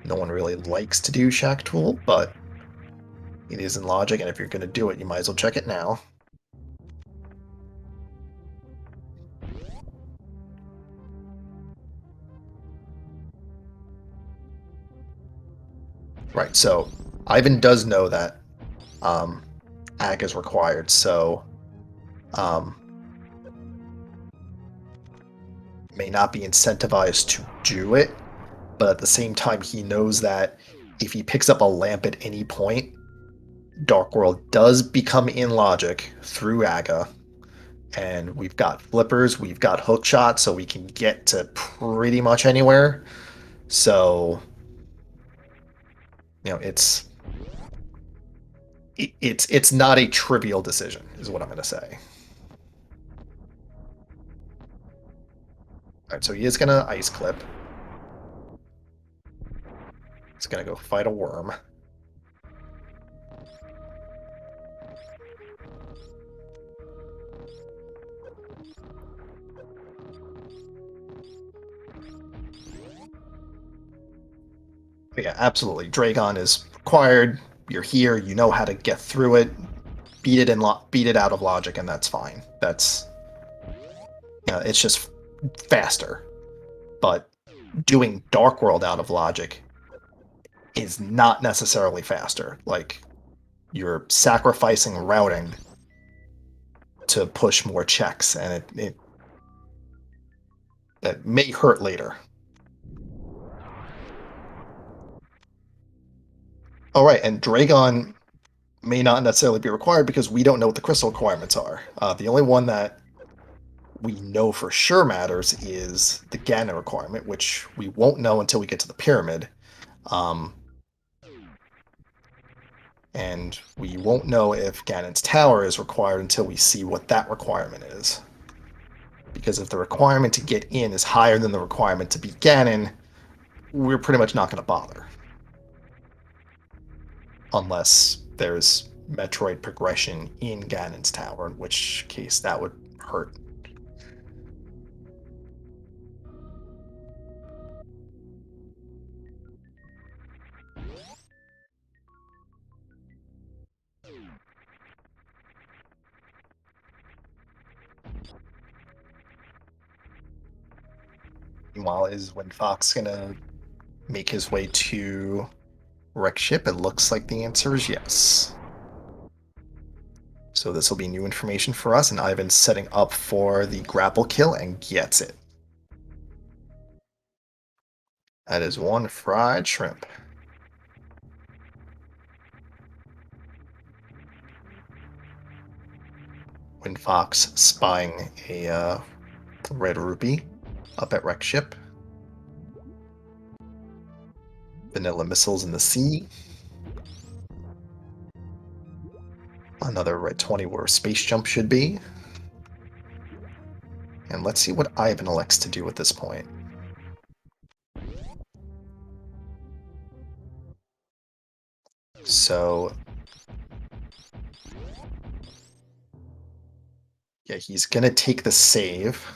No one really likes to do Shack Tool, but it is in logic, and if you're going to do it, you might as well check it now. Right, so Ivan does know that ag is required, so um, may not be incentivized to do it, but at the same time, he knows that if he picks up a lamp at any point, Dark World does become in logic through Aga, and we've got flippers, we've got hook shots, so we can get to pretty much anywhere. So, it's not a trivial decision, is what I'm going to say. All right, so he is going to ice clip. He's going to go fight a worm. But yeah, absolutely. Dragon is required. You're here. You know how to get through it. Beat it out of logic, and that's fine. That's it's just faster. But doing Dark World out of logic is not necessarily faster. Like, you're sacrificing routing to push more checks, and it may hurt later. All right, and Dragon may not necessarily be required because we don't know what the crystal requirements are. The only one that we know for sure matters is the Ganon requirement, which we won't know until we get to the pyramid. And we won't know if Ganon's tower is required until we see what that requirement is. Because if the requirement to get in is higher than the requirement to beat Ganon, we're pretty much not going to bother. Unless there's Metroid progression in Ganon's tower, in which case that would hurt. Meanwhile, is when Fox gonna make his way to wreck ship? It looks like the answer is yes. So this will be new information for us, and Ivan's setting up for the grapple kill and gets it. That is one fried shrimp. When Fox spying a red rupee up at wreck ship. Vanilla missiles in the sea. Another red 20 where space jump should be. And let's see what Ivan elects to do at this point. So, yeah, he's going to take the save.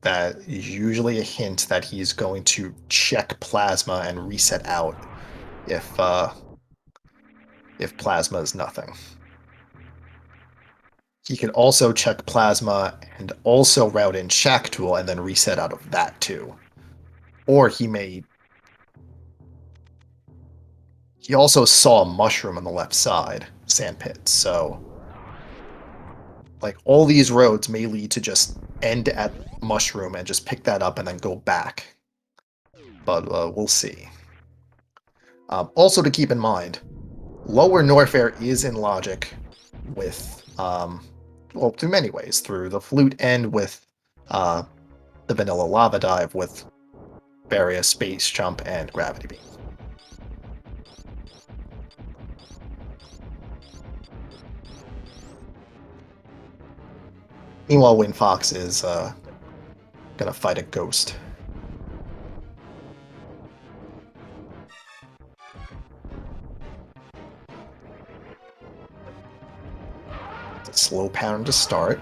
That is usually a hint that he's going to check plasma and reset out if plasma is nothing. He could also check plasma and also route in Shack Tool and then reset out of that too. Or he may... He also saw a mushroom on the left side, sandpit, so... Like, all these roads may lead to just end at mushroom and just pick that up and then go back. But we'll see. Also to keep in mind, Lower Norfair is in logic with... well, through many ways. Through the flute and with the vanilla lava dive with various space jump and gravity beam. Meanwhile, Win Fox is gonna fight a ghost. It's a slow pattern to start.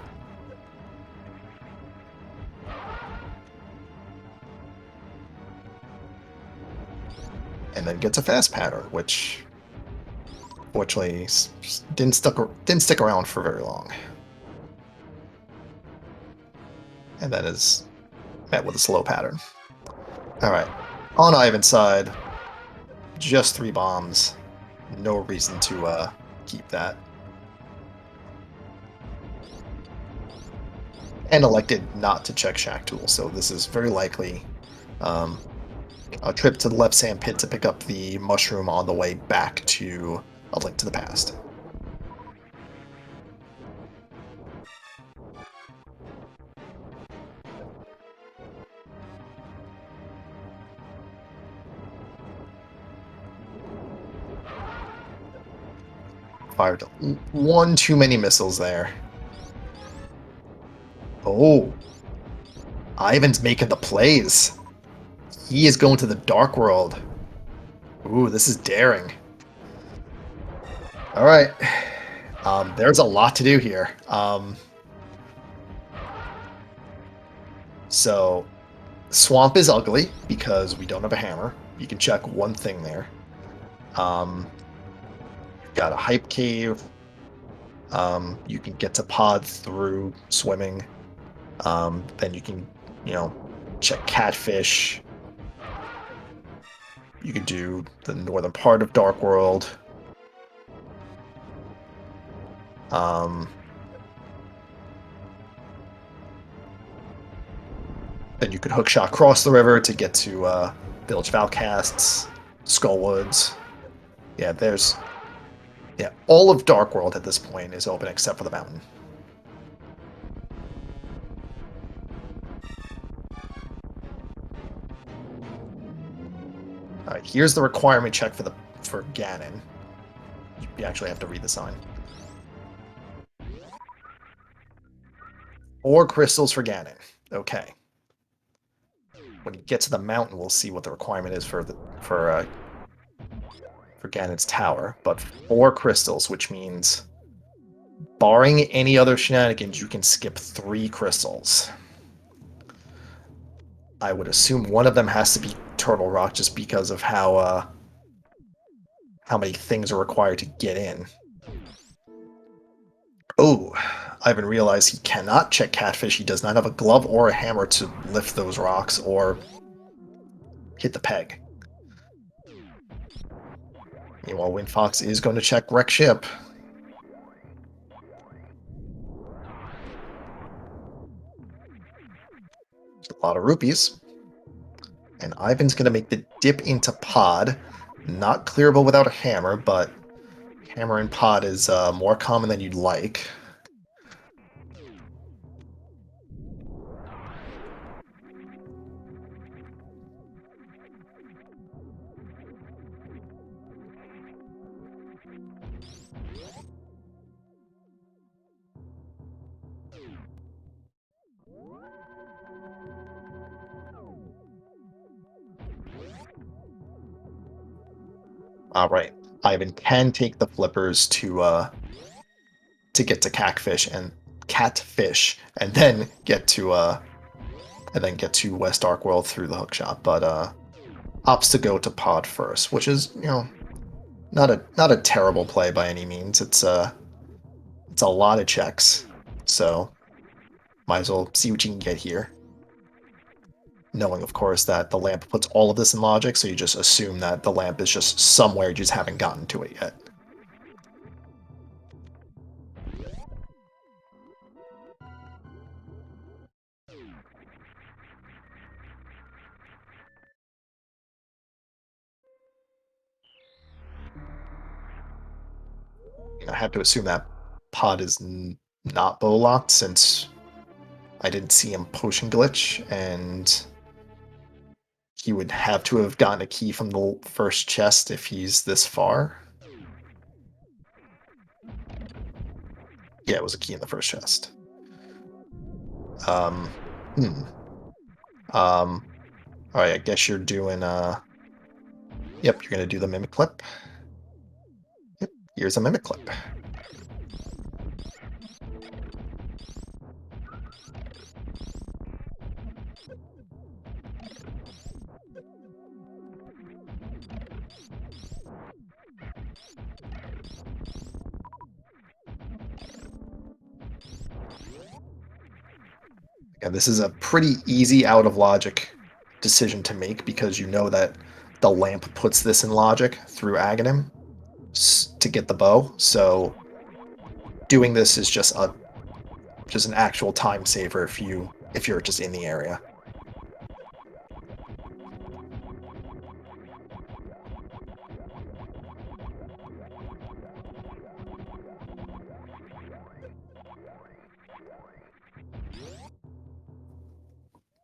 And then gets a fast pattern, which fortunately didn't stick around for very long. And then is met with a slow pattern. Alright. On Ivan's side, just 3 bombs. No reason to keep that. And elected not to check Shack Tool, so this is very likely a trip to the left sand pit to pick up the mushroom on the way back to A Link to the Past. Fired one too many missiles there. Oh, Ivan's making the plays. He is going to the Dark World. Ooh, this is daring. All right. There's a lot to do here. So, Swamp is ugly because we don't have a hammer. You can check one thing there. Got a hype cave. You can get to pod through swimming. Then you can, check catfish. You could do the northern part of Dark World. Then you could hookshot across the river to get to Village of Outcasts, Skullwoods. Yeah, all of Dark World at this point is open except for the mountain. All right, here's the requirement check for Ganon. You actually have to read the sign. 4 crystals for Ganon. Okay. When you get to the mountain, we'll see what the requirement is for Ganon's tower. But 4 crystals, which means, barring any other shenanigans, you can skip 3 crystals. I would assume one of them has to be Turtle Rock, just because of how many things are required to get in. Oh, Ivan realized he cannot check Catfish. He does not have a glove or a hammer to lift those rocks or hit the peg. Meanwhile, Windfox is going to check Wreck Ship. A lot of rupees. And Ivan's going to make the dip into Pod. Not clearable without a hammer, but hammer and Pod is more common than you'd like. Alright, Ivan can take the flippers to get to Catfish, and then get to West Dark World through the hookshot, but opts to go to Pod first, which is, not a terrible play by any means. It's a lot of checks, so might as well see what you can get here. Knowing, of course, that the lamp puts all of this in logic, so you just assume that the lamp is just somewhere, you just haven't gotten to it yet. I have to assume that Pod is not bow locked, since I didn't see him potion glitch, and he would have to have gotten a key from the first chest if he's this far. Yeah, it was a key in the first chest. Um, hmm. Alright, I guess you're doing, yep, you're gonna do the mimic clip. Yep, here's a mimic clip. And this is a pretty easy out of logic decision to make because you know that the lamp puts this in logic through Aghanim to get the bow. So doing this is just an actual time saver if you're just in the area.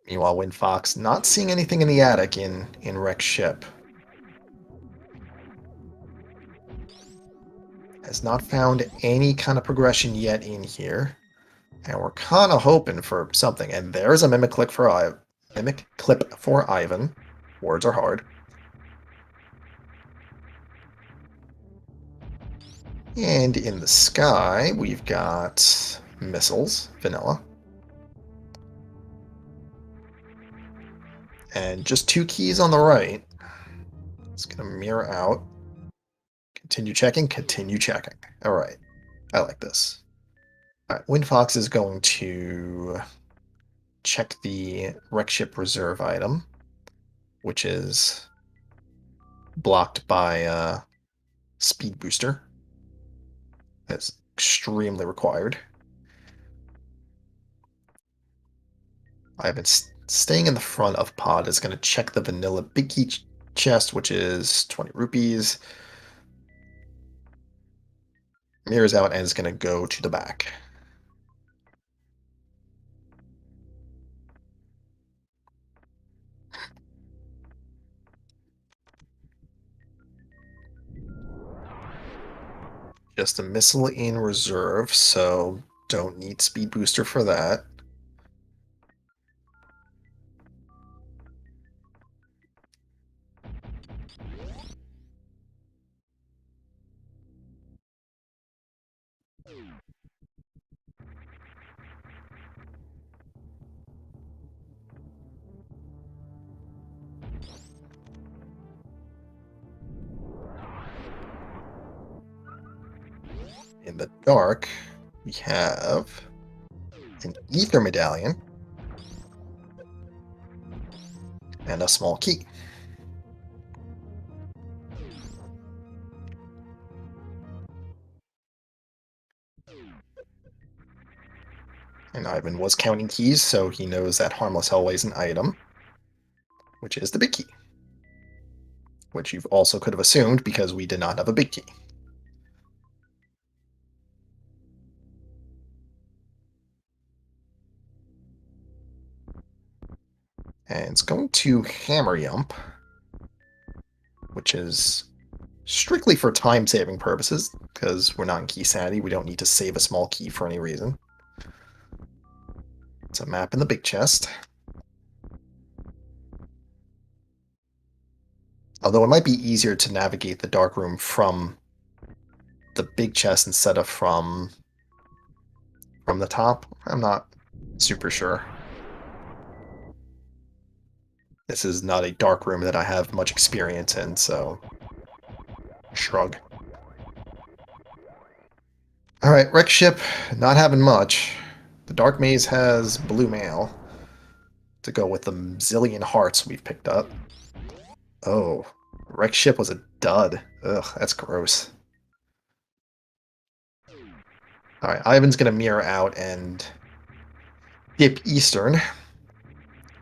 Meanwhile, Wind Fox not seeing anything in the attic in Rex ship. Has not found any kind of progression yet in here. And we're kind of hoping for something. And there's a mimic clip for Ivan. Words are hard. And in the sky, we've got missiles, vanilla. And just 2 keys on the right. It's going to mirror out. Continue checking, continue checking. All right. I like this. All right, Wind Fox is going to check the wreck ship reserve item, which is blocked by speed booster. That's extremely required. I've been staying in the front of pod is going to check the vanilla big key chest, which is 20 rupees. Mirrors out and is going to go to the back. Just a missile in reserve, so don't need speed booster for that. In the dark, we have an ether medallion and a small key. And Ivan was counting keys, so he knows that Harmless Hellway is an item, which is the big key. Which you also could have assumed because we did not have a big key. And it's going to Hammer Yump, which is strictly for time-saving purposes, because we're not in Key Sanity. We don't need to save a small key for any reason. It's a map in the big chest. Although it might be easier to navigate the dark room from the big chest instead of from the top. I'm not super sure. This is not a dark room that I have much experience in, so shrug. Alright, wreck ship, not having much. The Dark Maze has blue mail to go with the zillion hearts we've picked up. Oh, wreck ship was a dud. Ugh, that's gross. Alright, Ivan's gonna mirror out and dip Eastern.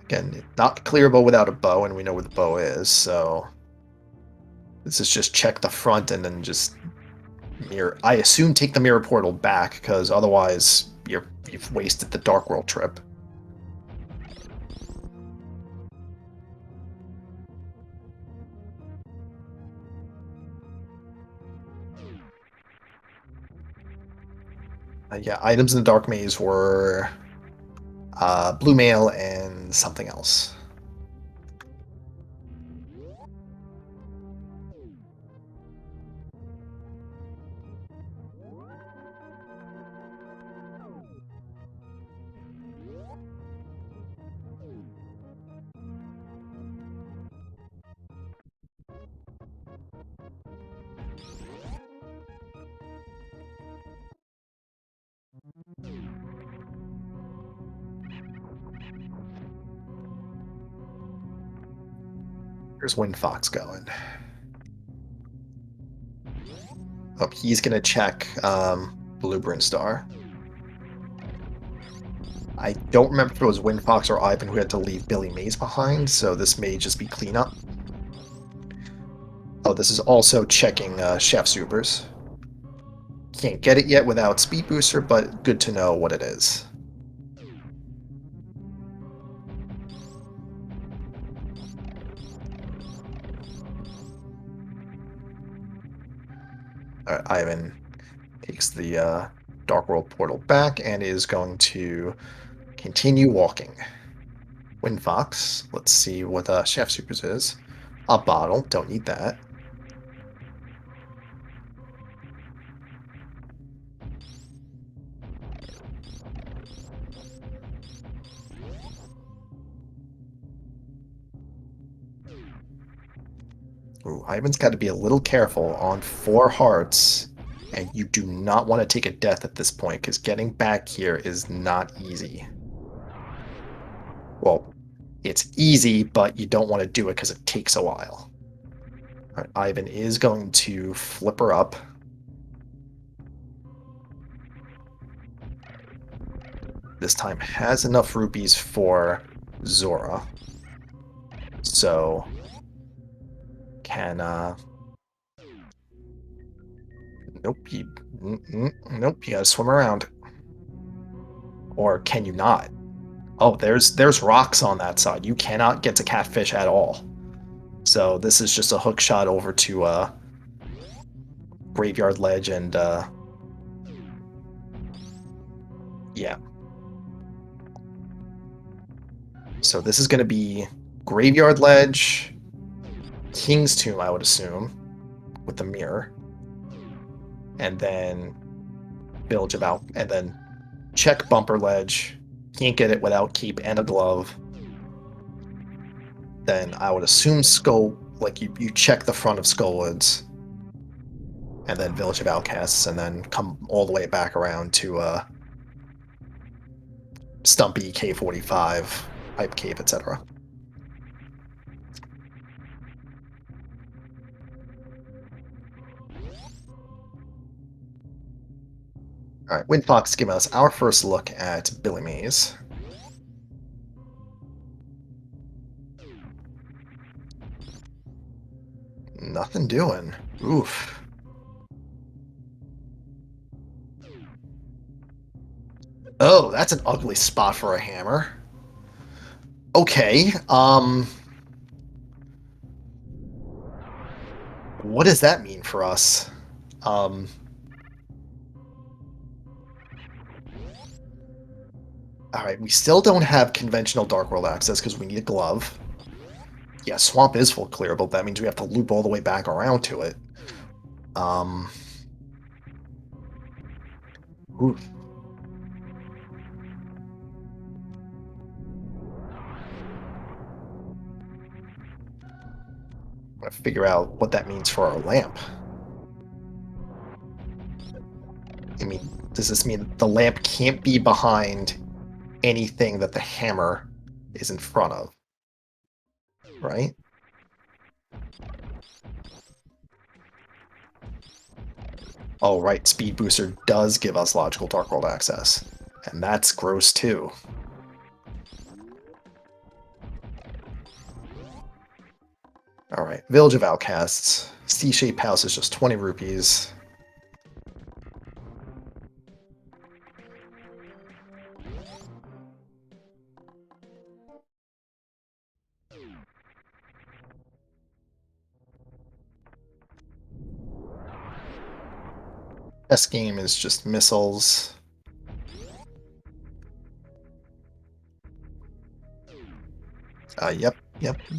Again, not clearable without a bow, and we know where the bow is, so this is just check the front and then just mirror. I assume take the mirror portal back, because otherwise you've wasted the Dark World trip. Yeah, items in the Dark Maze were Blue mail and something else. Here's Wind Fox going. Oh, he's gonna check Blue Bryn Star. I don't remember if it was Wind Fox or Ivan who had to leave Billy Mays behind, so this may just be cleanup. Oh, this is also checking Chef Supers. Can't get it yet without Speed Booster, but good to know what it is. Alright, Ivan takes the Dark World portal back and is going to continue walking. Wind Fox, let's see what Chef Supers is. A bottle, don't need that. Ooh, Ivan's got to be a little careful on 4 hearts, and you do not want to take a death at this point, because getting back here is not easy. Well, it's easy, but you don't want to do it because it takes a while. All right, Ivan is going to flip her up. This time has enough rupees for Zora. So can nope, nope, you gotta swim around. Or can you not? Oh, there's rocks on that side. You cannot get to Catfish at all. So this is just a hook shot over to Graveyard Ledge and yeah. So this is gonna be Graveyard Ledge, King's Tomb, I would assume, with the mirror. And then Village of Al, and then check Bumper Ledge. Can't get it without Keep and a glove. Then I would assume Skull, like you check the front of Skullwoods. And then Village of Outcasts, and then come all the way back around to Stumpy, K45, Hype Cave, etc. Alright, Wind Fox giving us our first look at Billy Mays. Nothing doing. Oof. Oh, that's an ugly spot for a hammer. Okay, what does that mean for us? Alright, we still don't have conventional Dark World access because we need a glove. Yeah, Swamp is full clearable, but that means we have to loop all the way back around to it. Oof. I'm gonna figure out what that means for our lamp. I mean, does this mean the lamp can't be behind anything that the hammer is in front of? Right? Oh, right, Speed Booster does give us logical Dark World access. And that's gross, too. Alright, Village of Outcasts. C-shaped house is just 20 rupees. Best game is just missiles. Yep.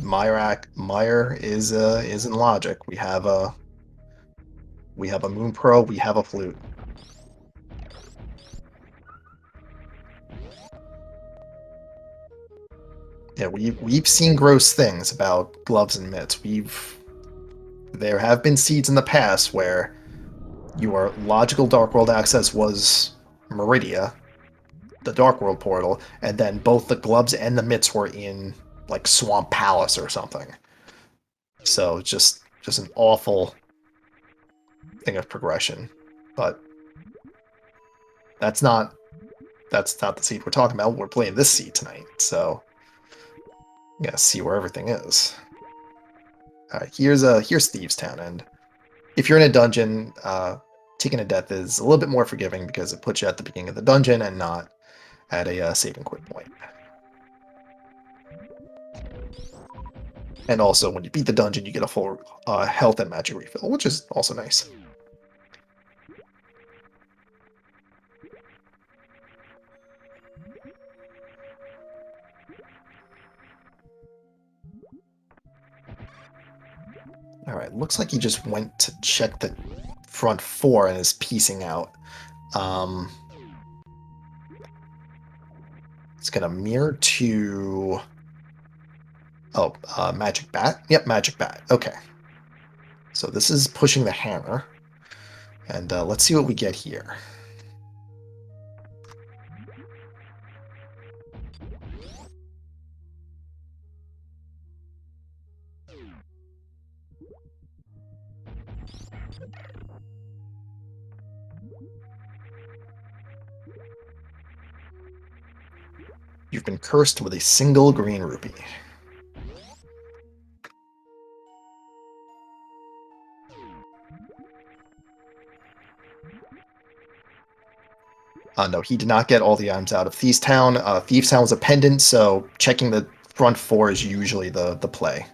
Meyer is in logic. We have a Moon Pro, we have a flute. Yeah, we've seen gross things about gloves and mitts. There have been seeds in the past where your logical Dark World access was Meridia, the Dark World portal, and then both the gloves and the mitts were in like Swamp Palace or something. So just an awful thing of progression. But that's not that's not the seed we're talking about. We're playing this seed tonight, so you gotta see where everything is. Alright, here's Thieves Town, and if you're in a dungeon, taking a death is a little bit more forgiving because it puts you at the beginning of the dungeon and not at a save and quit point. And also, when you beat the dungeon, you get a full health and magic refill, which is also nice. Alright, looks like he just went to check the front four and is piecing out. Um, it's gonna mirror to... Oh, Magic Bat? Yep, Magic Bat. Okay. So this is pushing the hammer. And let's see what we get here. You've been cursed with a single green rupee. No, he did not get all the items out of Thieves Town. Thieves Town was a pendant, so checking the front four is usually the play.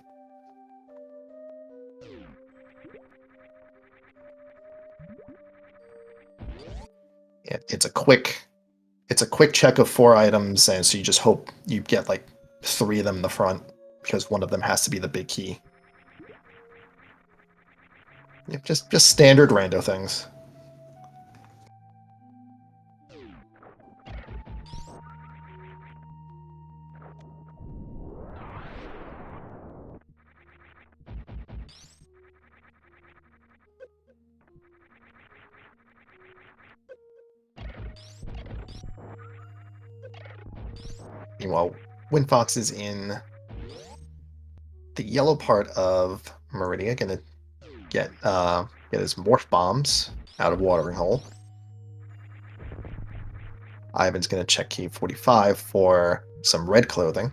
It's a quick check of 4 items, and so you just hope you get like 3 of them in the front because one of them has to be the big key. Yeah, just standard rando things. Meanwhile, Windfox is in the yellow part of Meridia, gonna get his morph bombs out of Watering Hole. Ivan's gonna check Cave 45 for some red clothing.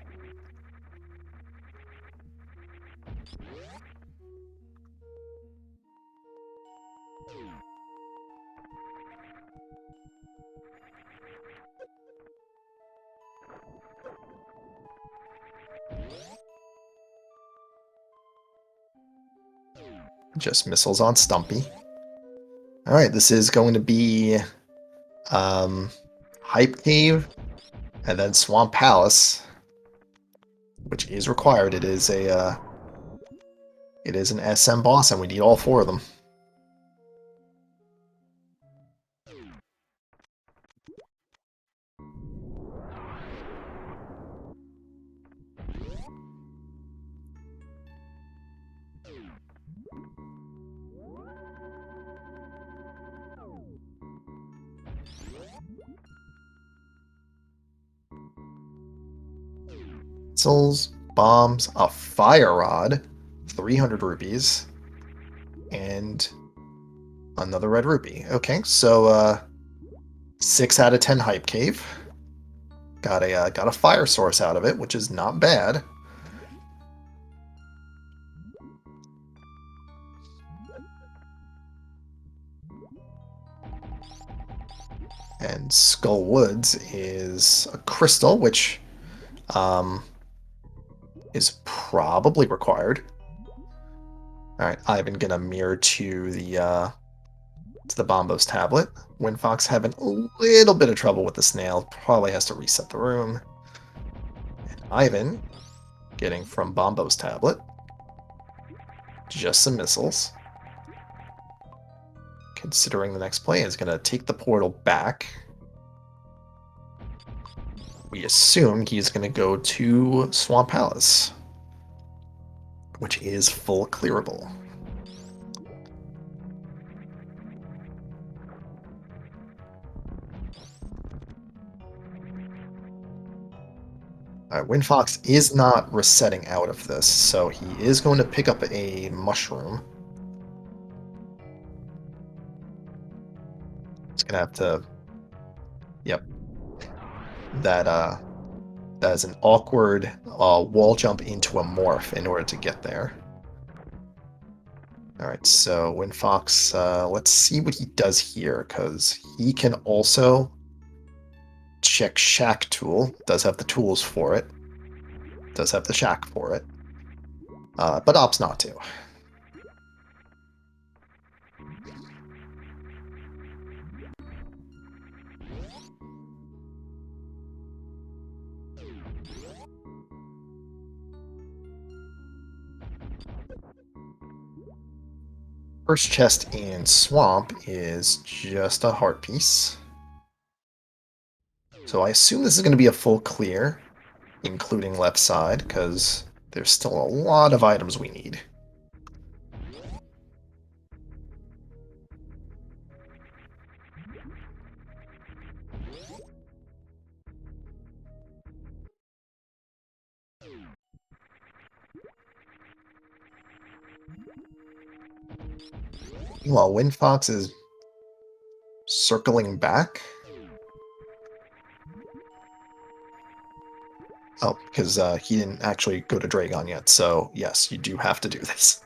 Just missiles on Stumpy. Alright, this is going to be Hype Cave and then Swamp Palace, which is required. It is an SM boss, and we need all 4 of them. Missiles, bombs, a fire rod, 300 rupees, and another red rupee. Okay, so 6 out of 10 Hype Cave. Got a fire source out of it, which is not bad. And Skull Woods is a crystal, which is probably required. Alright, Ivan gonna mirror to the Bombos tablet. Windfox having a little bit of trouble with the snail. Probably has to reset the room. And Ivan Getting from Bombo's tablet. Just some missiles. Considering the next play is going to take the portal back. We assume he's going to go to Swamp Palace, which is full clearable. Windfox is not resetting out of this, so he is going to pick up a mushroom. It's going to have to... Yep. That is an awkward wall jump into a morph in order to get there. Alright, so Windfox, let's see what he does here, because he can also check Shack Tool. Does have the tools for it. Does have the Shack for it. But opts not to. First chest in Swamp is just a heart piece. So I assume this is going to be a full clear, including left side, because there's still a lot of items we need. Meanwhile, Windfox is circling back. Oh, because he didn't actually go to Dragon yet, so yes, you do have to do this.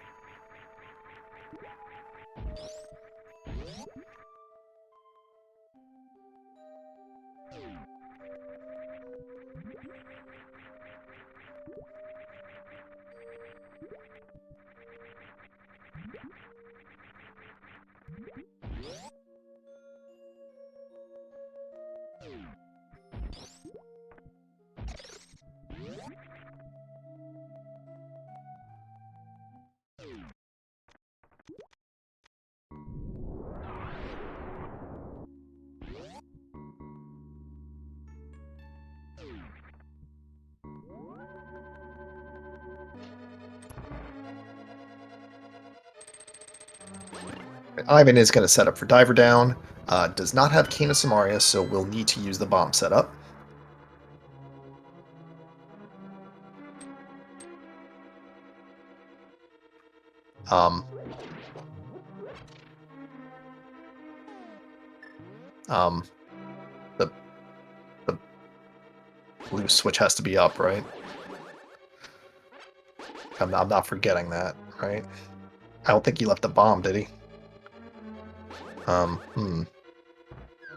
Ivan is going to set up for Diver Down. Does not have Cane of Samaria, so we'll need to use the bomb setup. Um, the blue switch has to be up, right? I'm not forgetting that, right? I don't think he left the bomb, did he?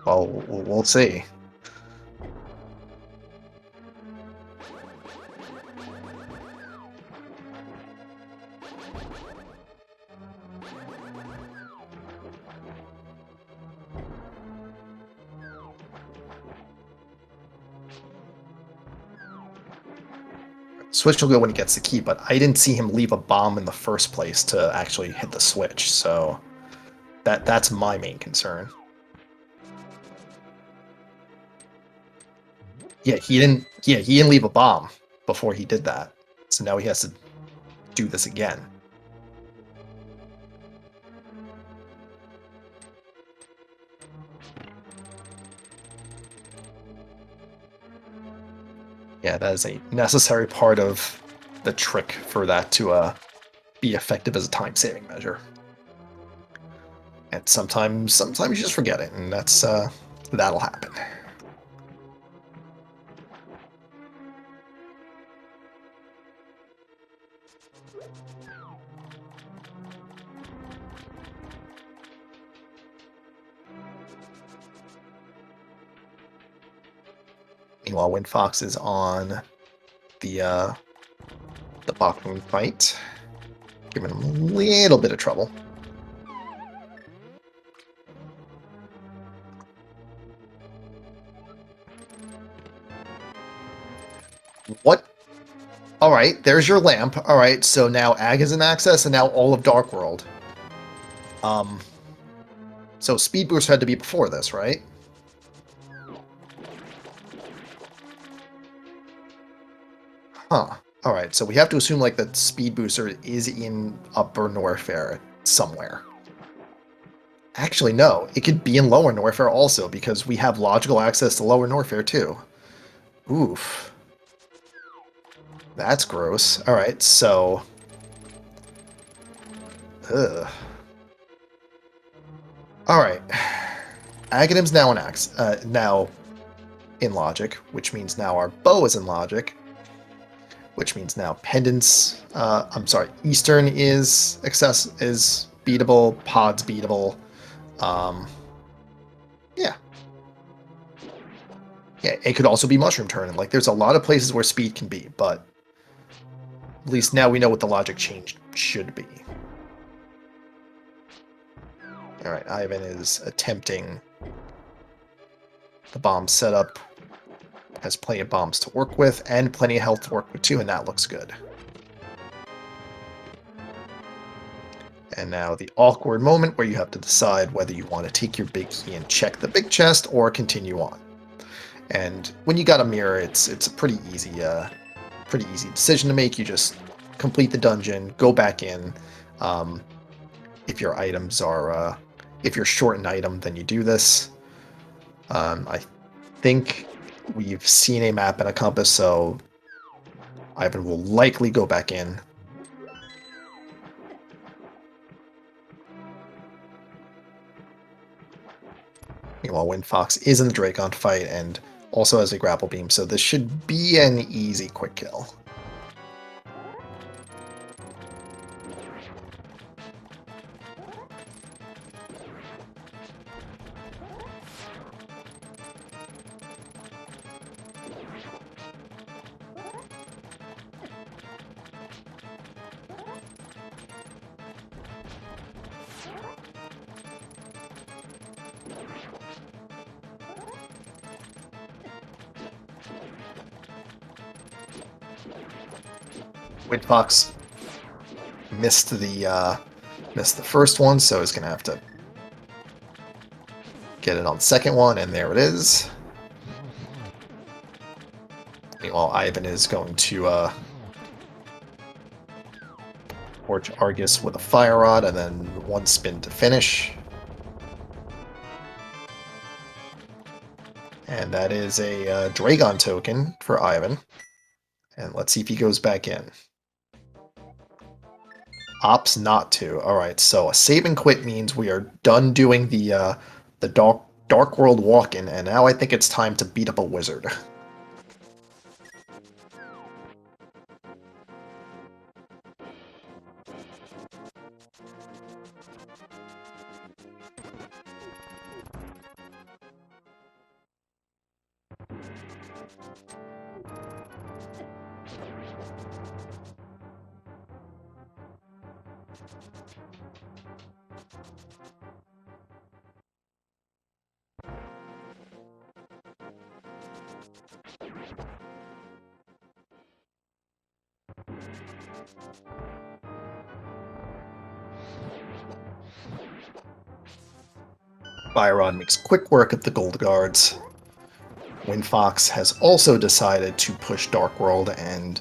Well, we'll see. Switch will go when he gets the key, but I didn't see him leave a bomb in the first place to actually hit the switch, so that's my main concern. Yeah, he didn't leave a bomb before he did that. So now he has to do this again. Yeah, that is a necessary part of the trick for that to be effective as a time-saving measure. And sometimes you just forget it, and that'll happen. Meanwhile, Windfox is on the Bakun fight, giving him a little bit of trouble. What Alright, there's your lamp. Alright, so now Ag is in access, and now all of Dark World. So Speed Boost had to be before this, right? Huh. Alright, so we have to assume, like, that Speed Booster is in Upper Norfair somewhere. Actually, no. It could be in Lower Norfair also, because we have logical access to Lower Norfair, too. Oof. That's gross. Alright, so... Ugh. Alright. Aghanims now now in Logic, which means now our bow is in Logic, which means now Pendants... I'm sorry, Eastern is beatable, Pod's beatable. Yeah. Yeah, it could also be Mushroom Turn. Like, there's a lot of places where speed can be, but at least now we know what the logic change should be. Alright, Ivan is attempting the bomb setup. Has plenty of bombs to work with, and plenty of health to work with too, and that looks good. And now the awkward moment where you have to decide whether you want to take your big key and check the big chest or continue on. And when you got a mirror, it's a pretty easy decision to make. You just complete the dungeon, go back in. If your items are, if you're short an item, then you do this. I think we've seen a map and a compass, so Ivan will likely go back in. Meanwhile, Windfox is in the Dracon fight and also has a grapple beam, so this should be an easy quick kill. Windfox missed the first one, so he's gonna have to get it on the second one, and there it is. Meanwhile, Ivan is going to torch Argus with a fire rod, and then one spin to finish. And that is a Dragon token for Ivan. And let's see if he goes back in. Opts not to. Alright, so a save and quit means we are done doing the Dark World walk-in, and now I think it's time to beat up a wizard. Byron makes quick work of the gold guards. Windfox has also decided to push Dark World, and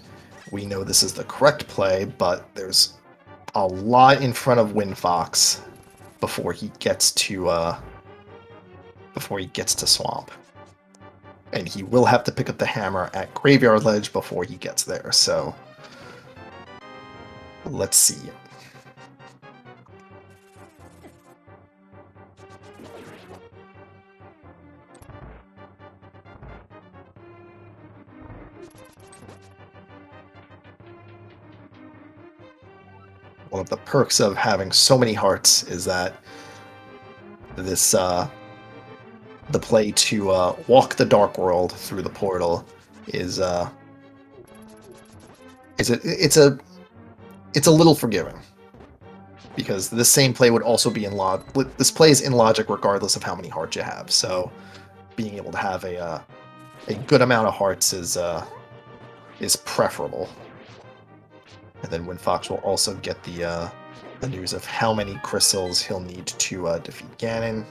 we know this is the correct play, but there's a lot in front of Windfox before he gets to Swamp. And he will have to pick up the hammer at Graveyard Ledge before he gets there, so let's see. One of the perks of having so many hearts is that this the play to walk the Dark World through the portal is it's a little forgiving, because this same play would also be in this play is in logic regardless of how many hearts you have. So being able to have a good amount of hearts is preferable. And then Windfox will also get the news of how many crystals he'll need to defeat Ganon.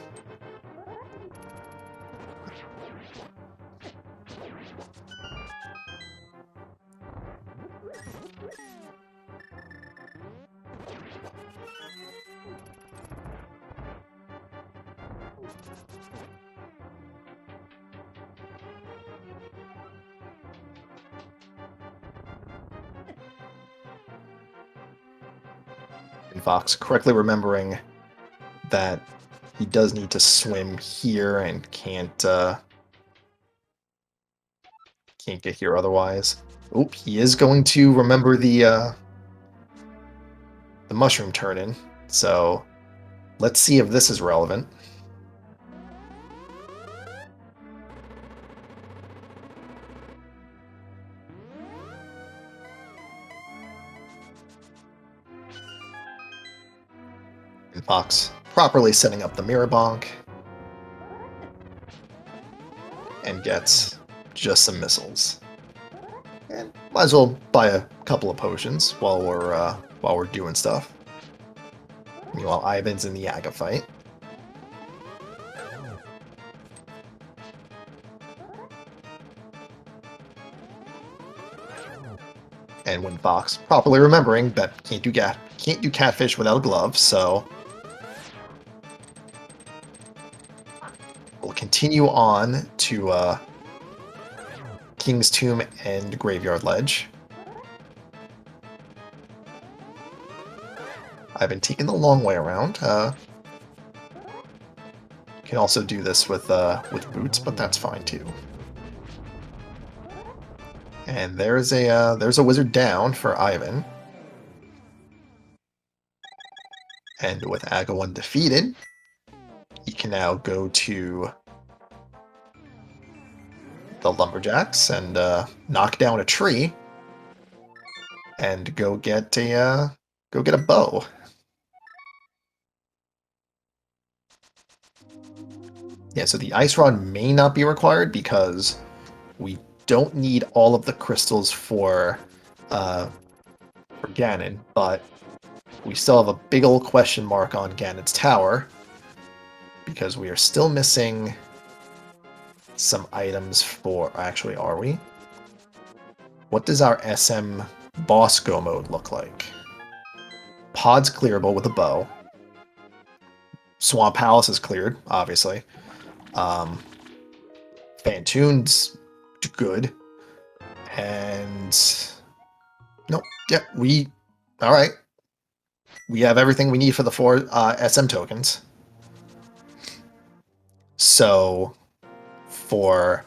Fox correctly remembering that he does need to swim here and can't get here otherwise. Oop, he is going to remember the mushroom turn-in, so let's see if this is relevant. And Fox properly setting up the mirror bonk and gets just some missiles. And might as well buy a couple of potions while we're doing stuff. Meanwhile, Ivan's in the Yaga fight. And when Fox properly remembering that can't do catfish without a glove, so we'll continue on to King's Tomb and Graveyard Ledge. I've been taking the long way around. Can also do this with boots, but that's fine too. And there's a wizard down for Ivan. And with Agawan defeated, he can now go to the lumberjacks and knock down a tree and go get a bow. Yeah, so the ice rod may not be required because we don't need all of the crystals for Ganon, but we still have a big old question mark on Ganon's tower because we are still missing some items for... Actually, are we? What does our SM boss go mode look like? Pod's clearable with a bow. Swamp Palace is cleared, obviously. Fantoon's good. And... Nope. Yeah, Alright. We have everything we need for the 4 SM tokens. So, for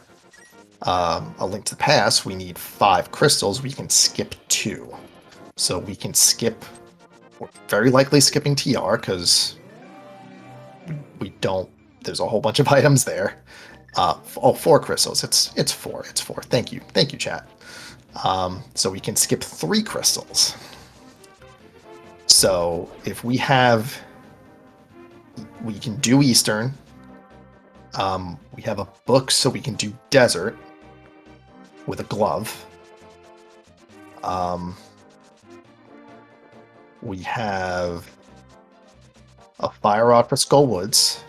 A Link to the Past, we need 5 crystals. We can skip 2. So we can skip... We're very likely skipping TR, because we don't... There's a whole bunch of items there. 4 crystals. It's 4. It's 4. Thank you, chat. So we can skip 3 crystals. So if we have... We can do Eastern. We have a book, so we can do Desert with a glove. We have a Fire Rod for Skull Woods.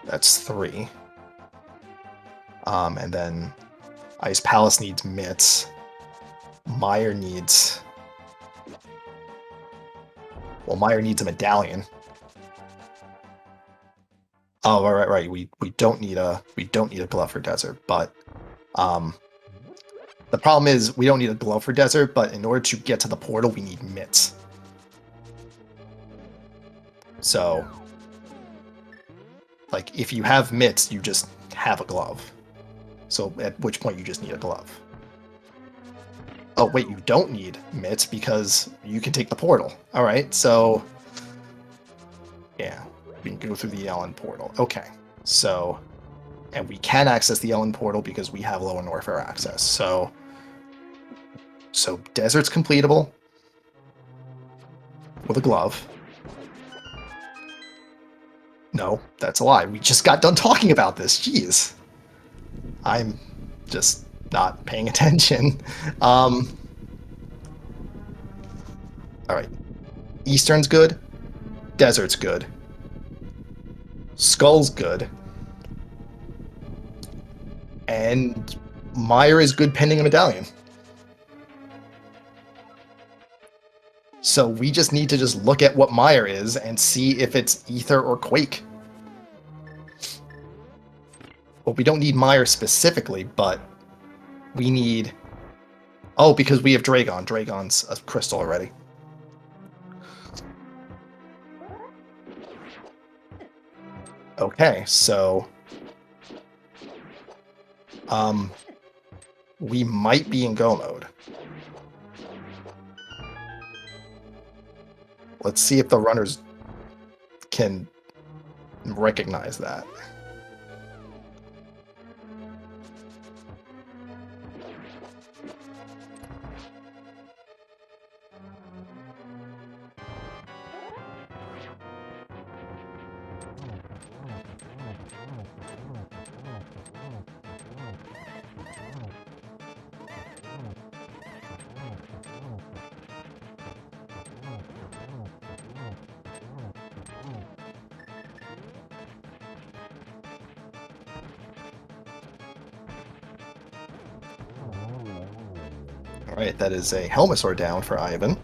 That's 3. And then Ice Palace needs mitts. Meyer needs... Well, Meyer needs a medallion. Oh, right. We don't need a glove for desert, but the problem is we don't need a glove for desert, but in order to get to the portal, we need mitts. So, like, if you have mitts, you just have a glove. So, at which point you just need a glove. Oh, wait, you don't need mitts because you can take the portal. All right, so yeah, we can go through the Ellen portal. Okay, so, and we can access the Ellen portal because we have Lower Norfair access. So Desert's completable with a glove. No, that's a lie. We just got done talking about this. Jeez. I'm just not paying attention. Alright. Eastern's good. Desert's good. Skull's good. And Mire is good pending a medallion. So we just need to just look at what Mire is and see if it's Ether or Quake. Well, we don't need Mire specifically, but we need... Oh, because we have Dragon. Dragon's a crystal already. Okay, so... we might be in go mode. Let's see if the runners can recognize that. Alright, that is a Helmasaur down for Ivan.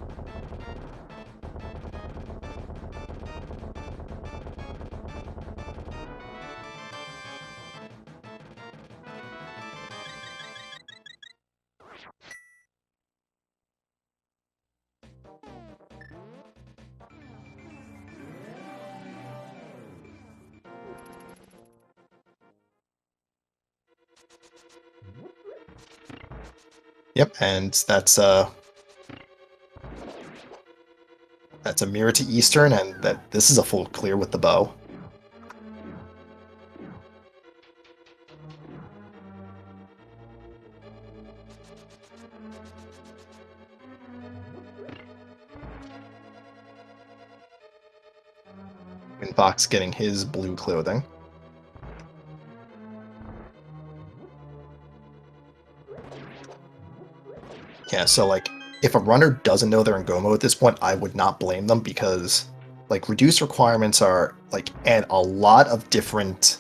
Yep, and that's a mirror to Eastern, and that this is a full clear with the bow. Fox getting his blue clothing. Yeah, so like, if a runner doesn't know they're in go mode at this point, I would not blame them because, like, reduced requirements are, like, add a lot of different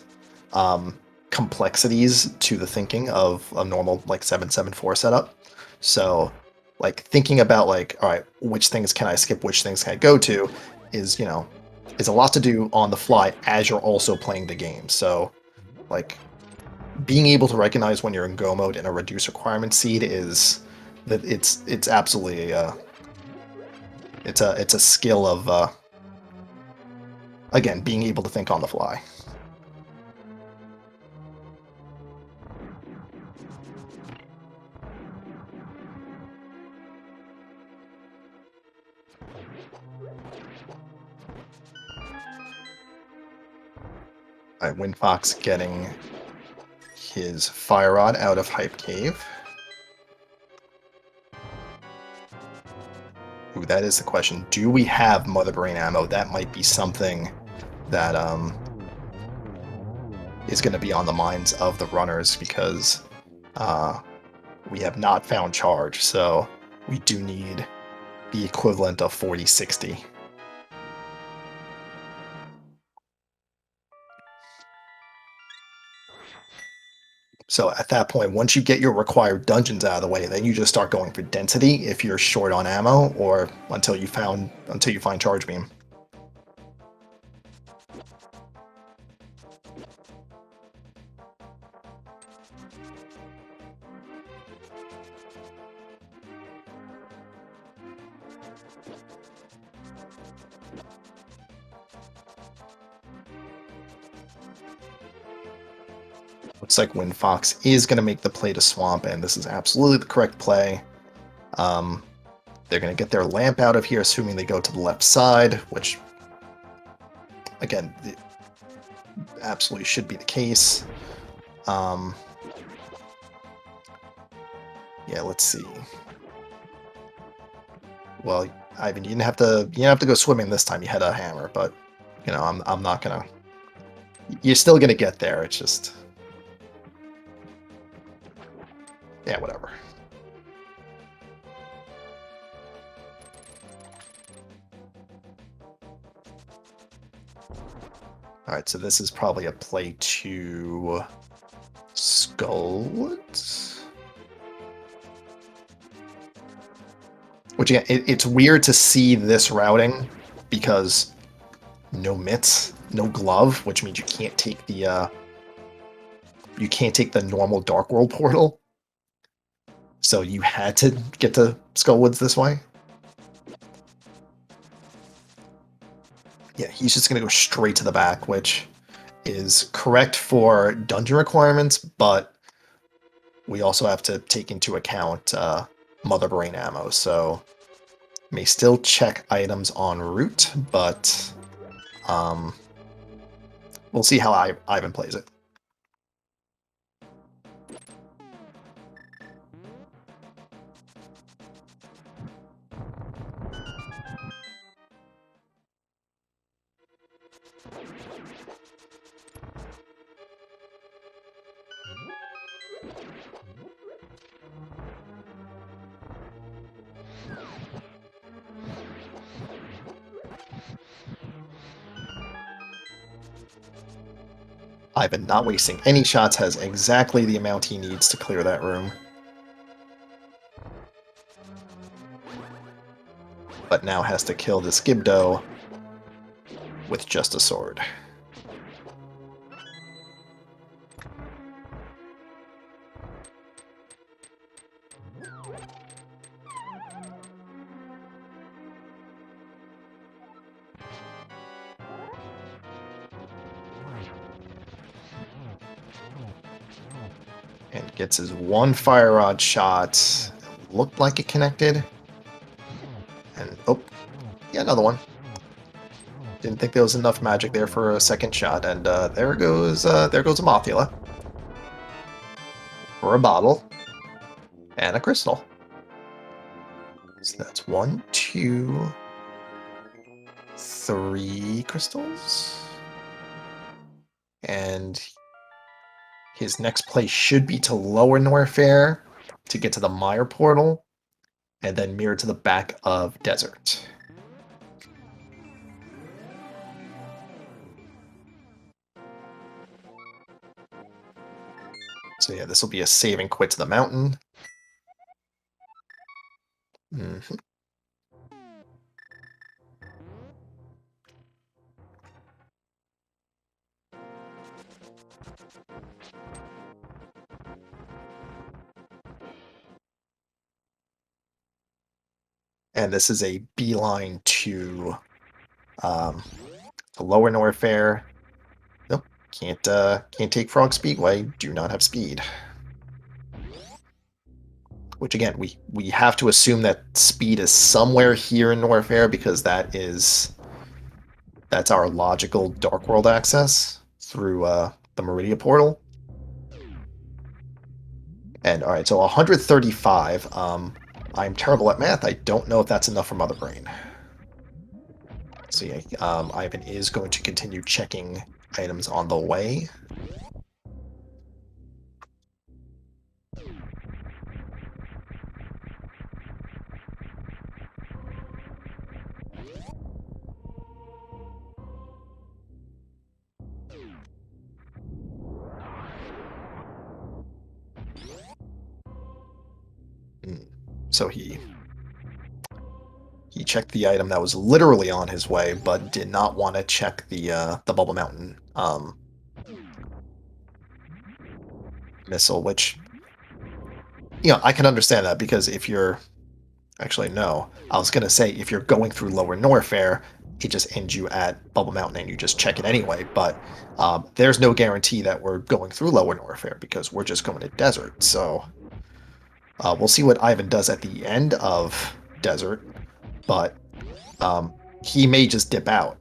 complexities to the thinking of a normal, like, 774 setup. So, like, thinking about, like, all right, which things can I skip, which things can I go to, is, you know, is a lot to do on the fly as you're also playing the game. So, like, being able to recognize when you're in go mode in a reduced requirement seed is that it's absolutely it's a skill of again, being able to think on the fly. Alright, Windfox getting his Fire Rod out of Hype Cave. Ooh, that is the question. Do we have Mother Brain ammo? That might be something that is going to be on the minds of the runners because we have not found charge, so we do need the equivalent of 4060. So at that point, once you get your required dungeons out of the way, then you just start going for density if you're short on ammo, or until you find charge beam. Looks like Windfox is going to make the play to Swamp, and this is absolutely the correct play. They're going to get their lamp out of here, assuming they go to the left side, which, again, absolutely should be the case. Yeah, let's see. Well, Ivan, you didn't have to go swimming this time. You had a hammer, but you know, I'm not gonna. You're still gonna get there. It's just, yeah, whatever. Alright, so this is probably a play to Skullwoods? Which, again, it's weird to see this routing because no mitts, no glove, which means you can't take the normal Dark World portal. So you had to get to Skullwoods this way. Yeah, he's just gonna go straight to the back, which is correct for dungeon requirements, but we also have to take into account Mother Brain ammo, so may still check items en route, but we'll see how Ivan plays it. Ivan, not wasting any shots, has exactly the amount he needs to clear that room. But now has to kill this Gibdo with just a sword. And gets his one fire rod shot. Looked like it connected. And, oh, yeah, another one. Didn't think there was enough magic there for a second shot, and there goes a Mothula. For a bottle. And a crystal. So that's 1, 2, 3 crystals. And his next play should be to lower Norfair to get to the Mire portal, and then mirror to the back of Desert. So yeah, this will be a save and quit to the mountain. Mm-hmm. And this is a beeline to lower Norfair. Nope, can't take Frog Speedway. Do not have speed. Which again, we have to assume that speed is somewhere here in Norfair because that's our logical Dark World access through the Meridia portal. And alright, so 135. I'm terrible at math. I don't know if that's enough for Mother Brain. So yeah, Ivan is going to continue checking items on the way. So he checked the item that was literally on his way, but did not want to check the Bubble Mountain missile, which, you know, I can understand that because if you're... Actually, no. I was going to say, if you're going through Lower Norfair, it just ends you at Bubble Mountain and you just check it anyway, but there's no guarantee that we're going through Lower Norfair because we're just going to Desert, so... we'll see what Ivan does at the end of Desert, but he may just dip out.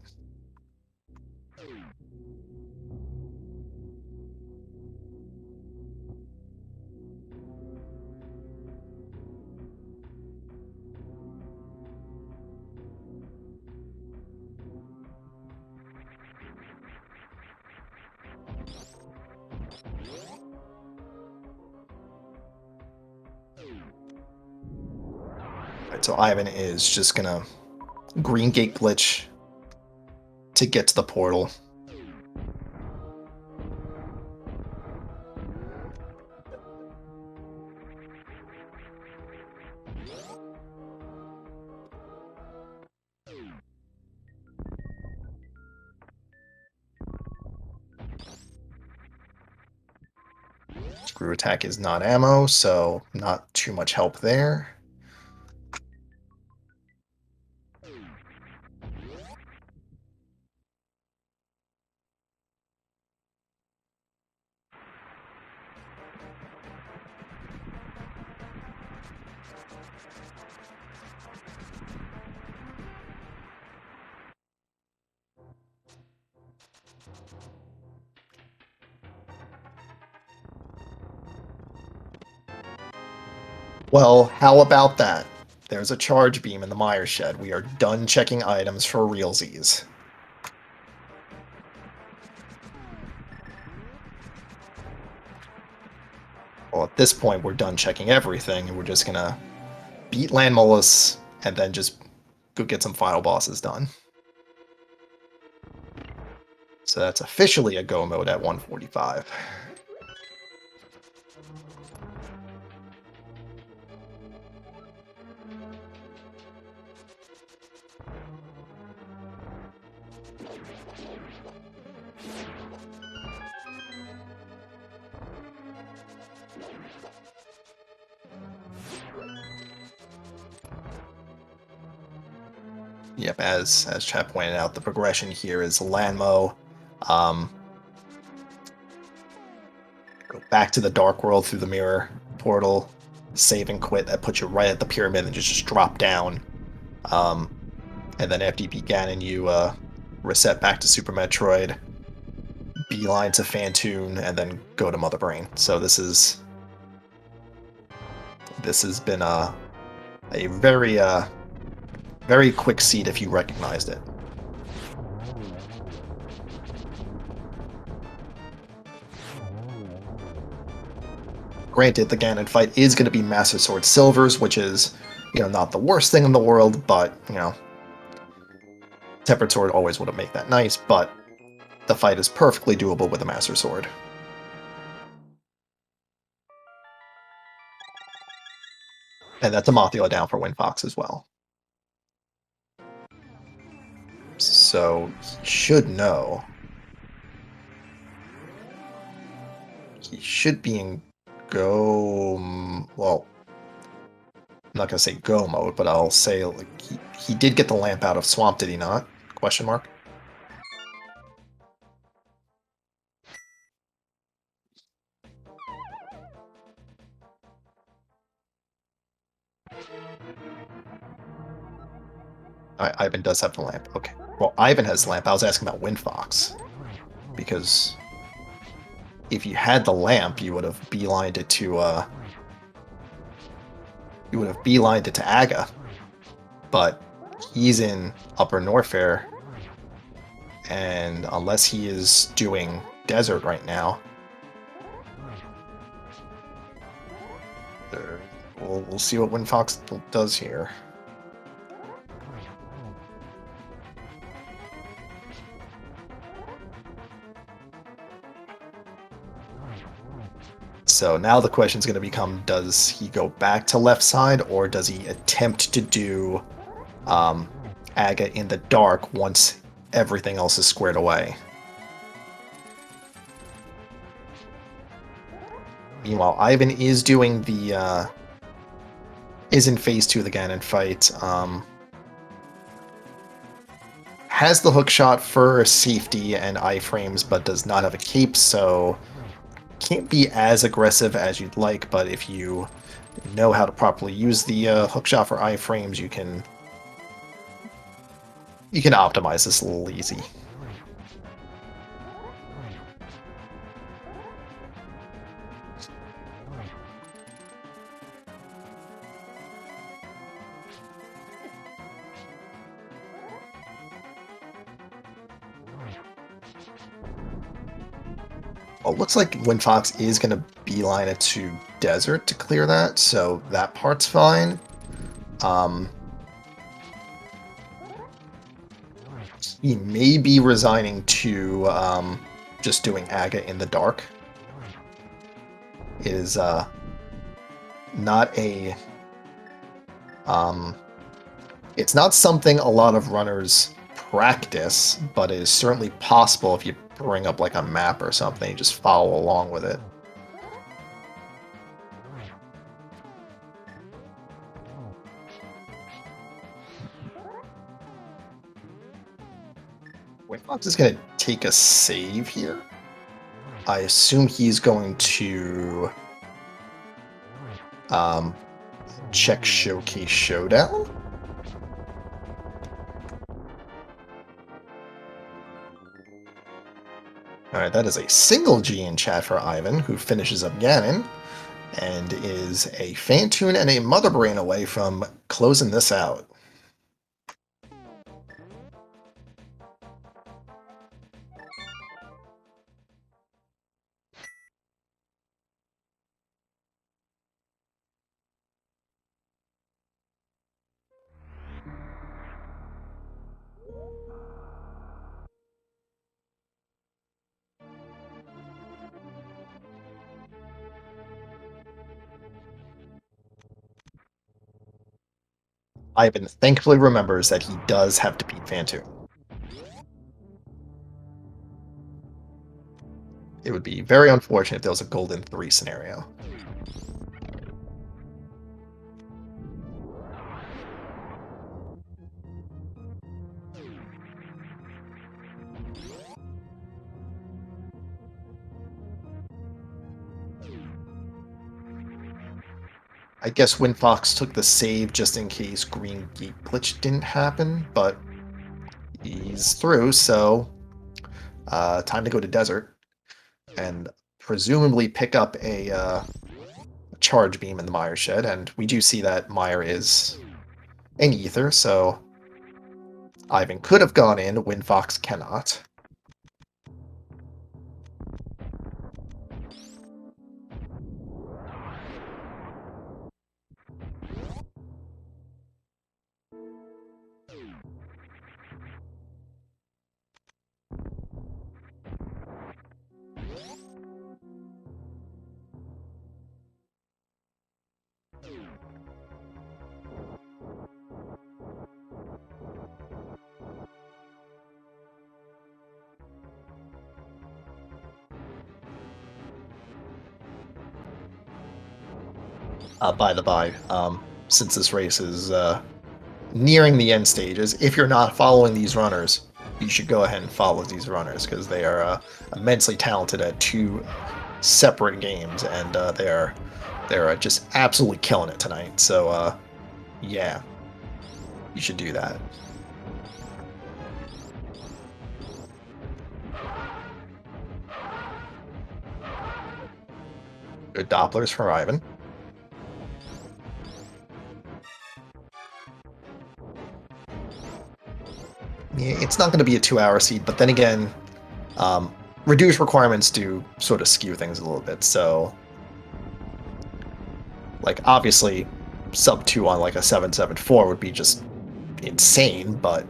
Right, so Ivan is just gonna Green Gate Glitch to get to the portal. Screw attack is not ammo, so not too much help there. Well, how about that? There's a charge beam in the mire shed. We are done checking items for realsies. Well, at this point, we're done checking everything, and we're just gonna beat Landmolus and then just go get some final bosses done. So that's officially a go mode at 145. Yep, as chat pointed out, the progression here is Lanmo. Go back to the Dark World through the mirror portal, save and quit. That puts you right at the pyramid and just drop down. And then after you beat Ganon, you reset back to Super Metroid, beeline to Phantoon, and then go to Mother Brain. So this has been a very very quick seed if you recognized it. Granted, the Ganon fight is going to be Master Sword Silvers, which is, not the worst thing in the world, but, Tempered Sword always would have made that nice, but the fight is perfectly doable with a Master Sword. And that's a Mothula down for Windfox as well. So, he should know. He should be in well, I'm not gonna say go mode, but I'll say like he did get the lamp out of Swamp, did he not? Question mark. Ivan does have the lamp. Okay. Well, Ivan has the lamp. I was asking about Windfox. Because if you had the lamp, you would have beelined it to Aga. But he's in Upper Norfair, and unless he is doing Desert right now, we'll see what Windfox does here. So now the question is going to become, does he go back to left side, or does he attempt to do Aga in the dark once everything else is squared away? Meanwhile, Ivan is doing the is in phase 2 of the Ganon fight. Has the hook shot for safety and iframes, but does not have a cape, so can't be as aggressive as you'd like, but if you know how to properly use the hookshot for iframes, you can optimize this a little easy. Well, it looks like Windfox is going to beeline it to Desert to clear that, so that part's fine. He may be resigning to just doing Aga in the dark. It is not a it's not something a lot of runners practice, but it is certainly possible if you bring up like a map or something, just follow along with it. White Fox is going to take a save here. I assume he's going to check Showcase Showdown. Alright, that is a single G in chat for Ivan, who finishes up Ganon, and is a Phantoon and a Mother Brain away from closing this out. Ivan thankfully remembers that he does have to beat Phantoon. It would be very unfortunate if there was a Golden 3 scenario. I guess Windfox took the save just in case Green Gate Glitch didn't happen, but he's through, so time to go to Desert and presumably pick up a charge beam in the Mire Shed, and we do see that Mire is an Ether, so Ivan could have gone in, Windfox cannot. By the by, since this race is nearing the end stages, if you're not following these runners, you should go ahead and follow these runners, because they are immensely talented at two separate games, and they're just absolutely killing it tonight. So, yeah, you should do that. Good Dopplers for Ivan. Yeah, it's not going to be a 2-hour seed, but then again, reduced requirements do sort of skew things a little bit. So, like, obviously, sub 2 on like a 774 would be just insane, but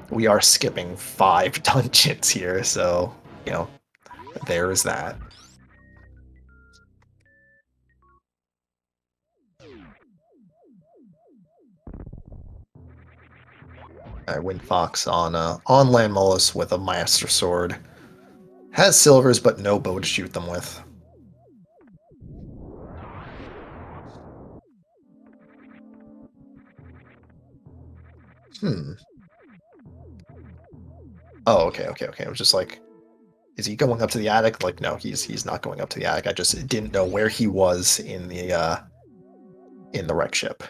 we are skipping 5 dungeons here, so, you know, there is that. I win Fox on Land Mollis with a Master Sword. Has silvers, but no bow to shoot them with. Oh, okay. I was just like, is he going up to the attic? Like, no, he's not going up to the attic. I just didn't know where he was in the wreck ship.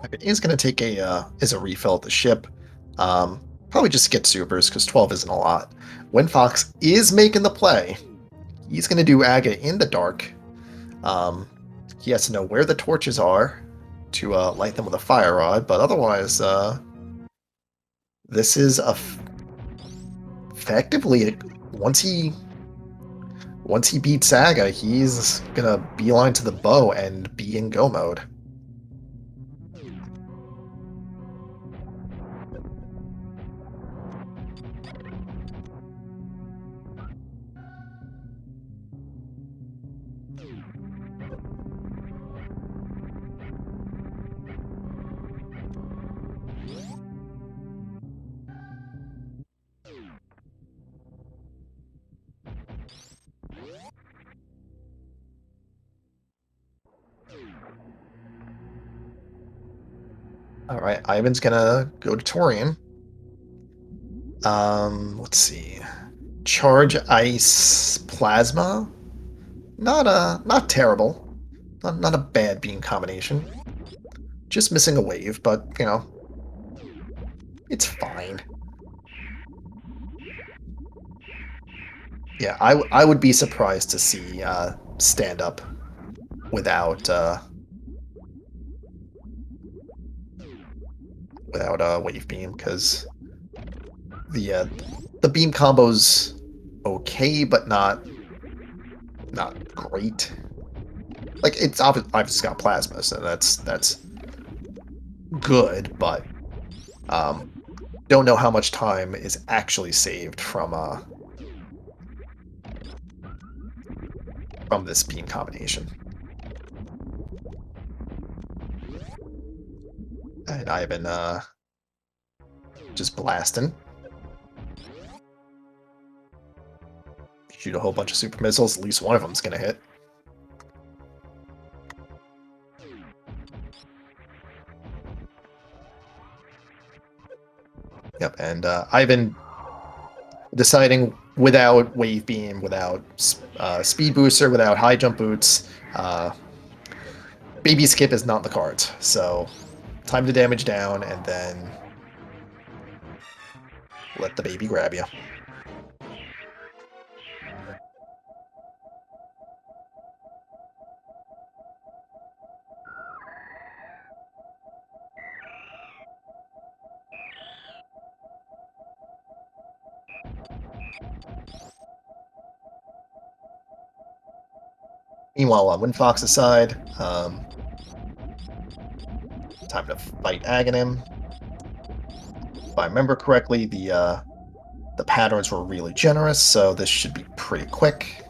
It is going to take a refill at the ship. Probably just get supers because 12 isn't a lot. Windfox is making the play. He's going to do Aga in the dark. He has to know where the torches are to light them with a fire rod, but otherwise, this is effectively once he beats Saga, he's gonna beeline to the bow and be in go mode. Alright, Ivan's gonna go to Torian. Let's see. Charge Ice Plasma? Not terrible. Not a bad beam combination. Just missing a wave, but, you know, it's fine. Yeah, I would be surprised to see stand up without wave beam, because the beam combo's okay, but not great. Like, it's obviously got plasma, so that's good, but don't know how much time is actually saved from this beam combination. And I've been just blasting. Shoot a whole bunch of super missiles, at least one of them's gonna hit. Yep, and Ivan deciding without wave beam, without speed booster, without high jump boots, baby skip is not in the cards. So time to damage down, and then let the baby grab you. Meanwhile, on Windfox's side, time to fight Aghanim. If I remember correctly, the patterns were really generous, so this should be pretty quick.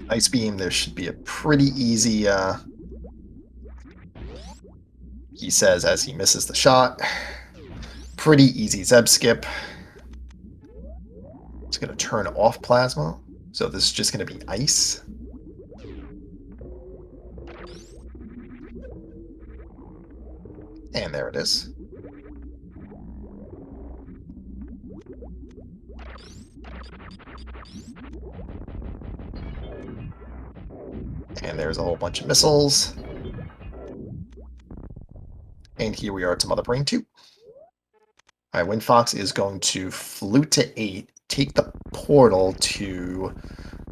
Ice Beam, there should be a pretty easy, he says as he misses the shot, pretty easy Zeb skip. It's going to turn off Plasma, so this is just going to be Ice. And there it is. And there's a whole bunch of missiles. And here we are to Mother Brain 2. Alright, Windfox is going to flute to 8, take the portal to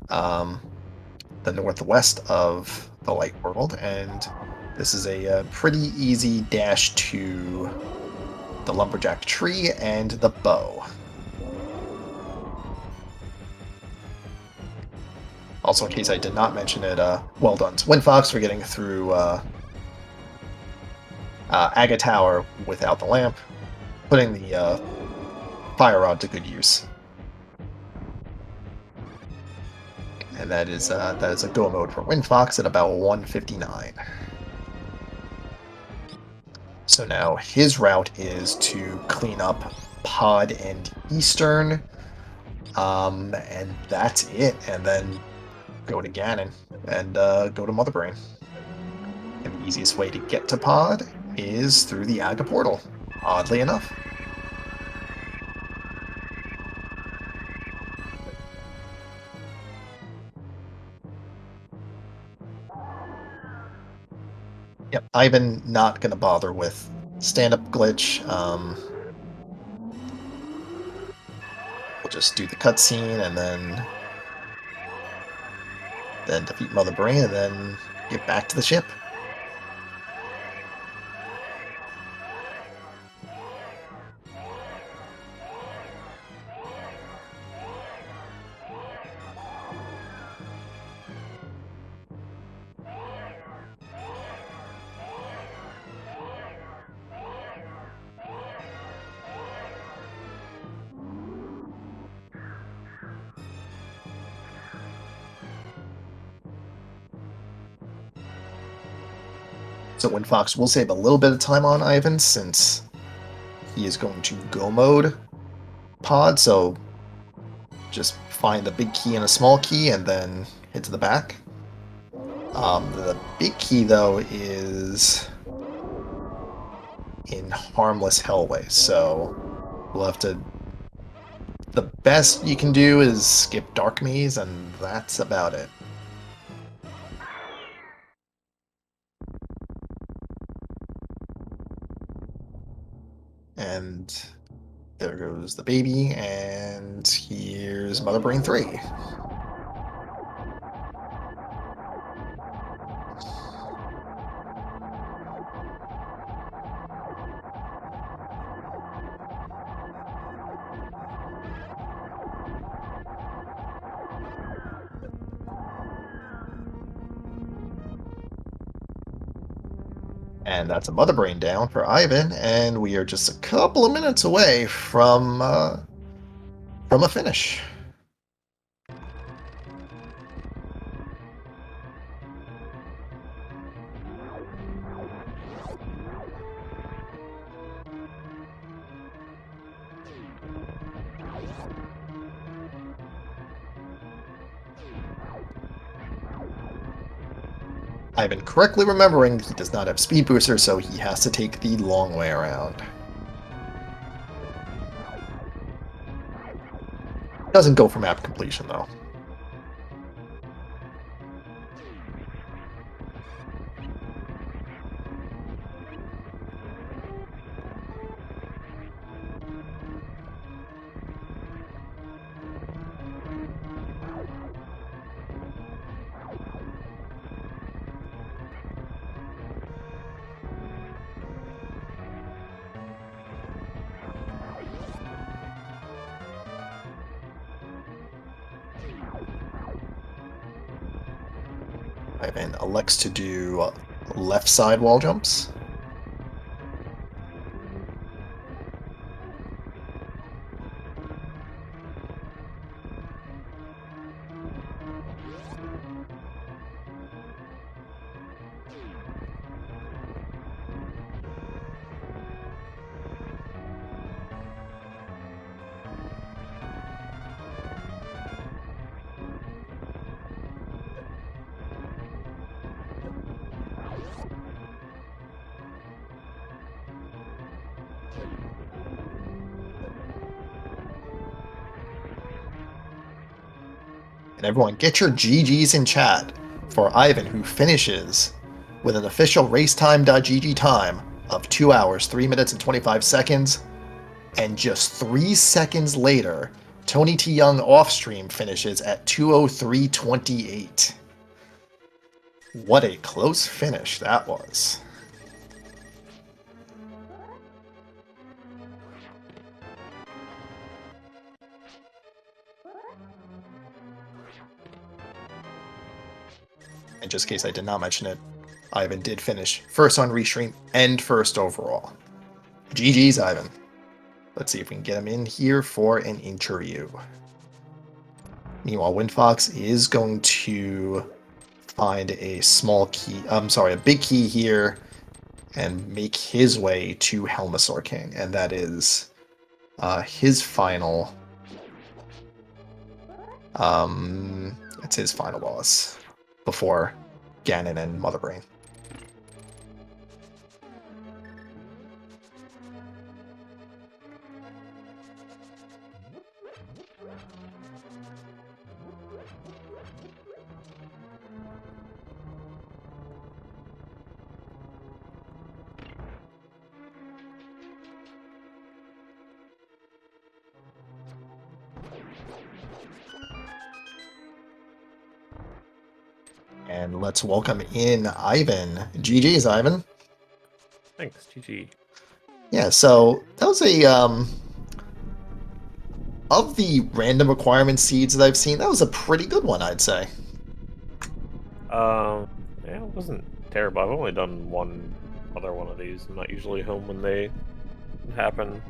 the northwest of the light world, and this is a pretty easy dash to the lumberjack tree and the bow. Also, in case I did not mention it, well done to Windfox for getting through Aga Tower without the lamp, putting the fire rod to good use. And that is a go mode for Windfox at about 159. So now his route is to clean up Pod and Eastern, and that's it. And then go to Ganon and go to Mother Brain. And the easiest way to get to Pod is through the Aga portal, oddly enough. Yep, Ivan not gonna bother with stand-up glitch. We'll just do the cutscene and then defeat Mother Brain and then get back to the ship. So Windfox will save a little bit of time on Ivan since he is going to go mode Pod, so just find the big key and a small key and then head to the back. The big key, though, is in Harmless Hellway, so we'll have to... The best you can do is skip Dark Maze, and that's about it. And there goes the baby, and here's Mother Brain 3. And that's a Mother Brain down for Ivan, and we are just a couple of minutes away from a finish. I've been correctly remembering he does not have Speed Booster, so he has to take the long way around. Doesn't go for map completion, though. Ivan elects to do left side wall jumps. And everyone, get your GGs in chat for Ivan, who finishes with an official racetime.gg time of 2 hours, 3 minutes, and 25 seconds. And just 3 seconds later, Tony T. Young off-stream finishes at 2:03:28. What a close finish that was. And just in case I did not mention it, Ivan did finish first on Restream and first overall. GG's, Ivan. Let's see if we can get him in here for an interview. Meanwhile, Windfox is going to find a small key, a big key here and make his way to Helmasaur King, and that is his final. It's his final boss before Ganon and Mother Brain. And let's welcome in Ivan. GG's, Ivan. Thanks, GG. Yeah, so that was a of the random requirement seeds that I've seen, that was a pretty good one, I'd say. Yeah, it wasn't terrible. I've only done one other one of these. I'm not usually home when they happen.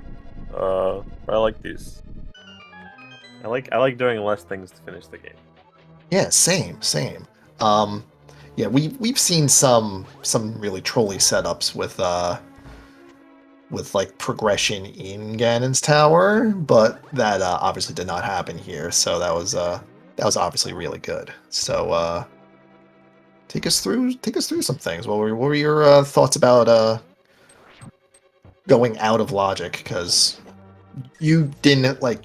But I like these. I like doing less things to finish the game. Yeah, same. Um, yeah, we've seen some really trolly setups with like progression in Ganon's tower, but that obviously did not happen here. So that was obviously really good. So take us through some things. What were your thoughts about going out of logic? Because you didn't like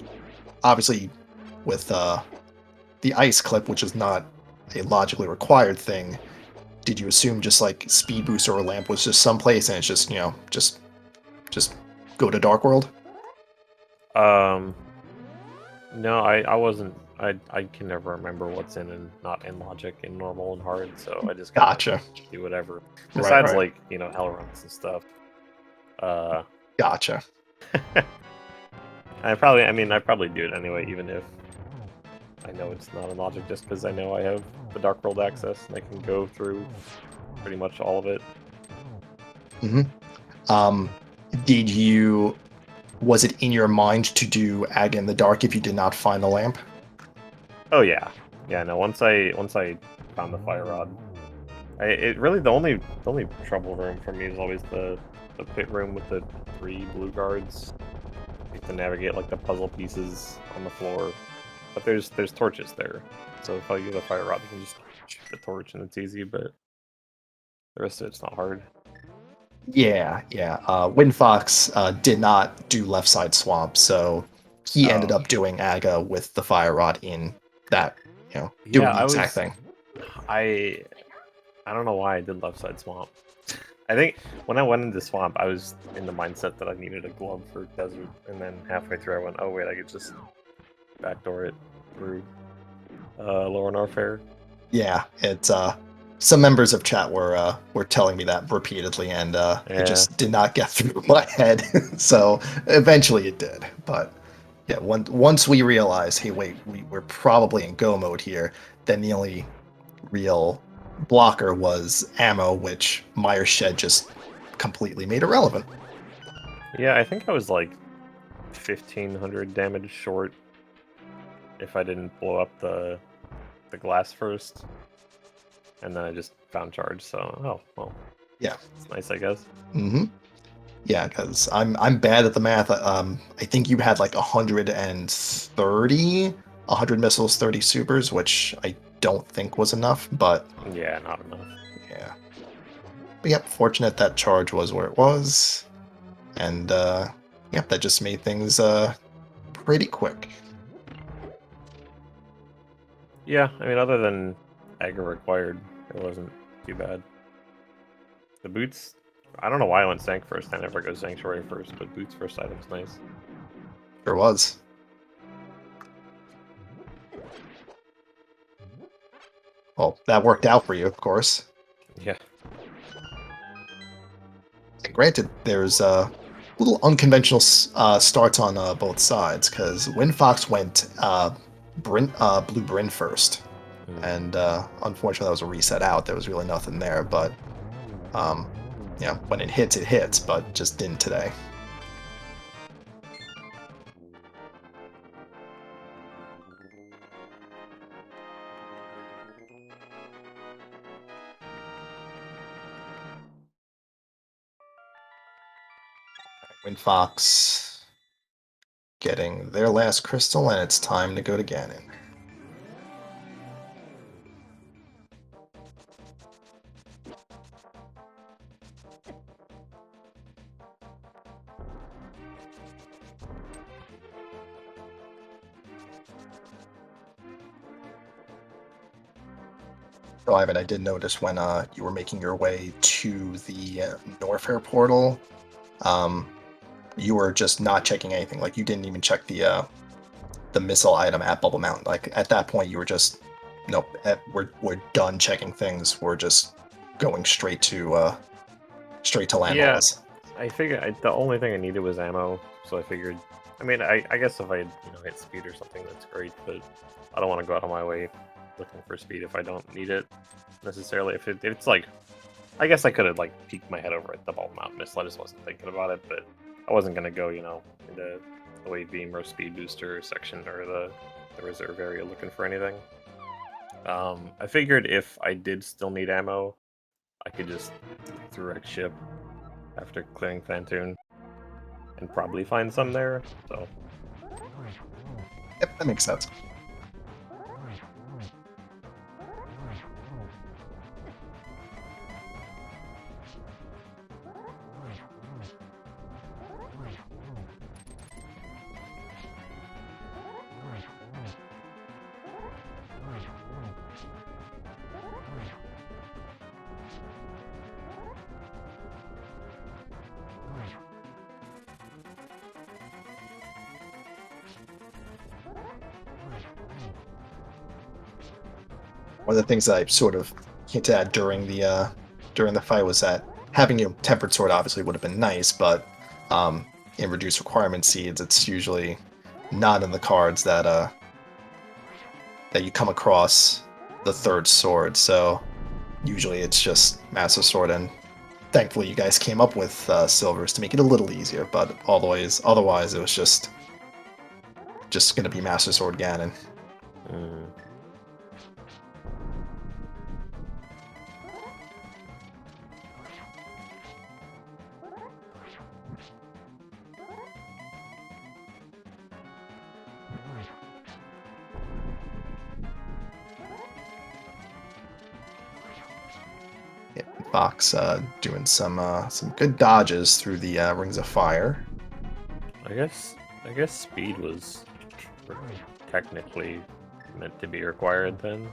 obviously with the ice clip, which is not a logically required thing. Did you assume just like speed boost or lamp was just someplace and it's just just go to Dark World? Um, no, I wasn't. I can never remember what's in and not in logic in normal and hard, so I just kind of Gotcha. do whatever. Right, Besides, right. like, hell runs and stuff. Uh, Gotcha. I probably do it anyway, even if I know it's not in logic, just because I know I have the Dark World access and I can go through pretty much all of it. hmm Um, did you? Was it in your mind to do Aga in the Dark if you did not find the lamp? Oh yeah, yeah. No, once I found the fire rod, it really the only trouble room for me is always the pit room with the 3 blue guards. You have to navigate like the puzzle pieces on the floor, but there's torches there, so if I get a fire rod, you can just shoot the torch and it's easy. But the rest of it's not hard. Yeah. Windfox did not do left side swamp, so he ended Oh up doing Aga with the fire rod in that, yeah, doing the exact thing. I I don't know why I did left side swamp. I think when I went into swamp, I was in the mindset that I needed a glove for desert, and then halfway through I went, oh wait, I could just backdoor it through Lower Norfair. Yeah, it's some members of chat were telling me that repeatedly, and it Yeah, just did not get through my head. So eventually it did, but yeah, once we realized, hey, wait, we're probably in go mode here, then the only real blocker was ammo, which Myers Shed just completely made irrelevant. yeah, I think I was like 1500 damage short if I didn't blow up the glass first, and then I just found charge. So oh well, Yeah. it's nice, I guess. Mm-hmm. Yeah, because I'm bad at the math. I think you had like 130, 100 missiles, 30 supers, which I don't think was enough. But Yeah, not enough. yeah, but yep, fortunate that charge was where it was, and yep, that just made things pretty quick. Yeah, I mean, other than aggro required, it wasn't too bad. The boots, I don't know why I went Sank first. I never go Sanctuary first, but boots first item's nice. Sure was. Well, that worked out for you, of course. Yeah. And granted, there's little unconventional starts on both sides because Windfox went Blue Bryn first, Mm. and unfortunately that was a reset out. There was really nothing there, but um, when it hits, but just didn't today. Windfox getting their last crystal, and it's time to go to Ganon. So, Ivan, I did notice when you were making your way to the Norfair portal, you were just not checking anything. Like, you didn't even check the missile item at Bubble Mountain. Like, at that point, you were just, nope, we're done checking things. We're just going straight to land Yeah, halls. I figured the only thing I needed was ammo, so I figured. I mean, I guess if I hit speed or something, that's great, but I don't want to go out of my way looking for speed if I don't need it necessarily. If it's like, I guess I could have like peeked my head over at the Bubble Mountain missile. I just wasn't thinking about it, but I wasn't gonna go, into the wave beam or speed booster section or the reserve area looking for anything. I figured if I did still need ammo, I could just direct ship after clearing Phantoon and probably find some there. So Yep, that makes sense. One of the things that I sort of hinted at during the fight was that having a tempered sword obviously would have been nice, but in reduced requirement seeds, it's usually not in the cards that you come across the third sword. So usually it's just Master Sword, and thankfully you guys came up with silvers to make it a little easier. But otherwise it was just gonna be Master Sword Ganon. Fox doing some good dodges through the rings of fire. I guess speed was technically meant to be required then.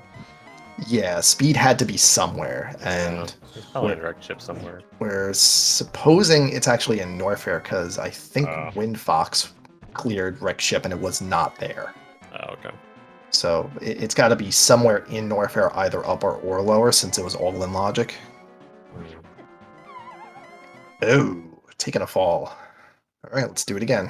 Yeah, speed had to be somewhere, and It's probably in direct ship somewhere. we're supposing it's actually in Norfair because I think Oh. Windfox cleared wreck ship and it was not there. Oh, okay. So it's got to be somewhere in Norfair, either upper or lower, since it was all in logic. Oh, taking a fall. All right, let's do it again.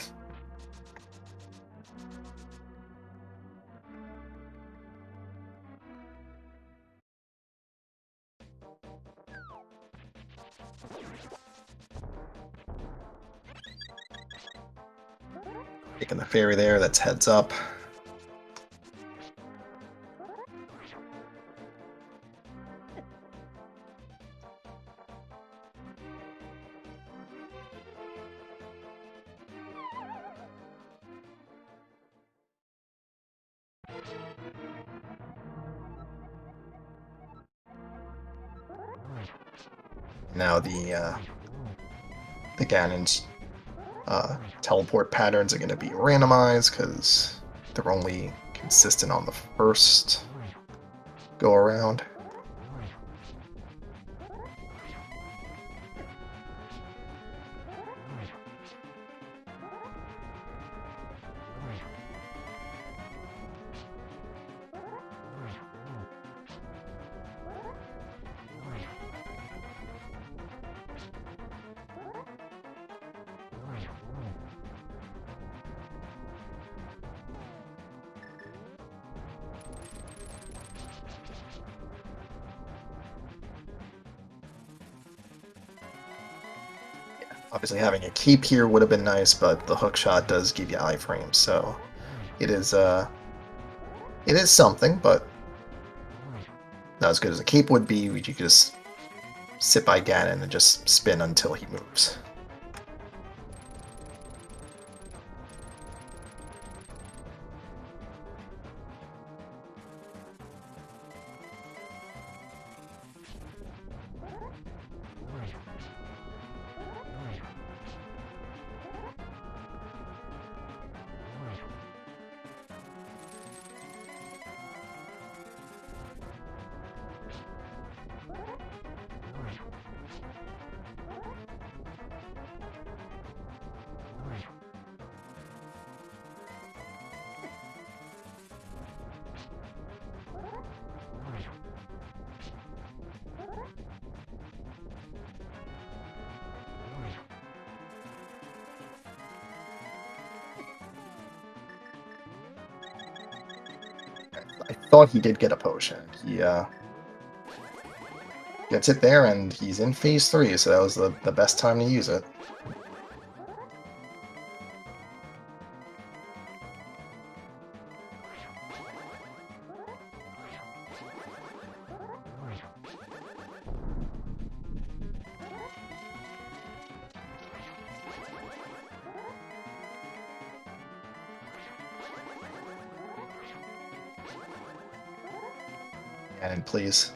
Taking the ferry there, that's heads up. Now the Ganon's teleport patterns are going to be randomized because they're only consistent on the first go around. Obviously having a keep here would have been nice, but the hook shot does give you iframes, so it is something, but not as good as a keep would be. You could just sit by Ganon and just spin until he moves. thought he did get a potion. He gets it there, and he's in phase 3, so that was the best time to use it. And please.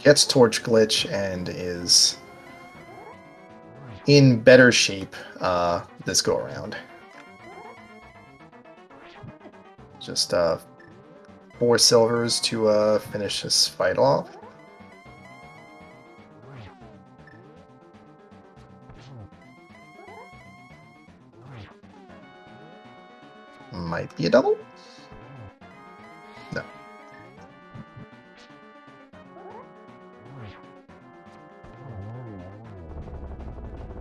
Gets Torch Glitch and is in better shape this go around. Just 4 silvers to finish this fight off. Might be a double? No.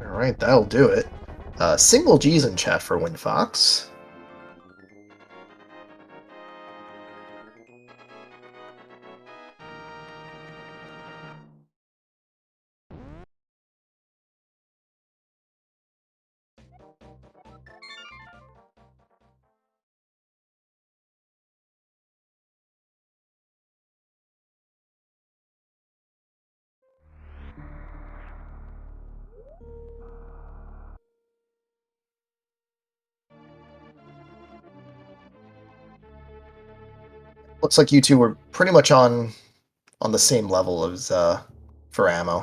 Alright, that'll do it. Single G's in chat for WinFox. Looks like you two were pretty much on the same level as for ammo.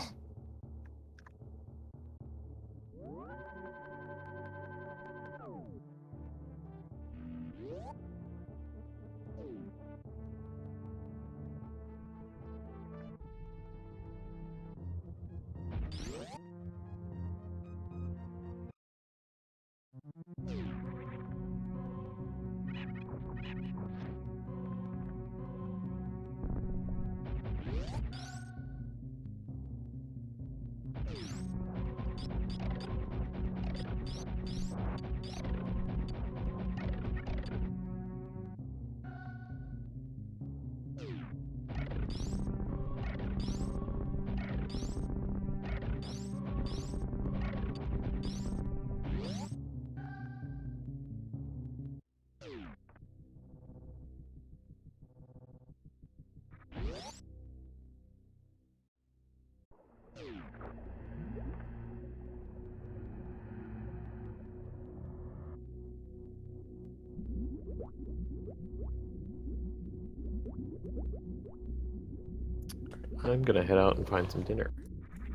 I'm gonna head out and find some dinner.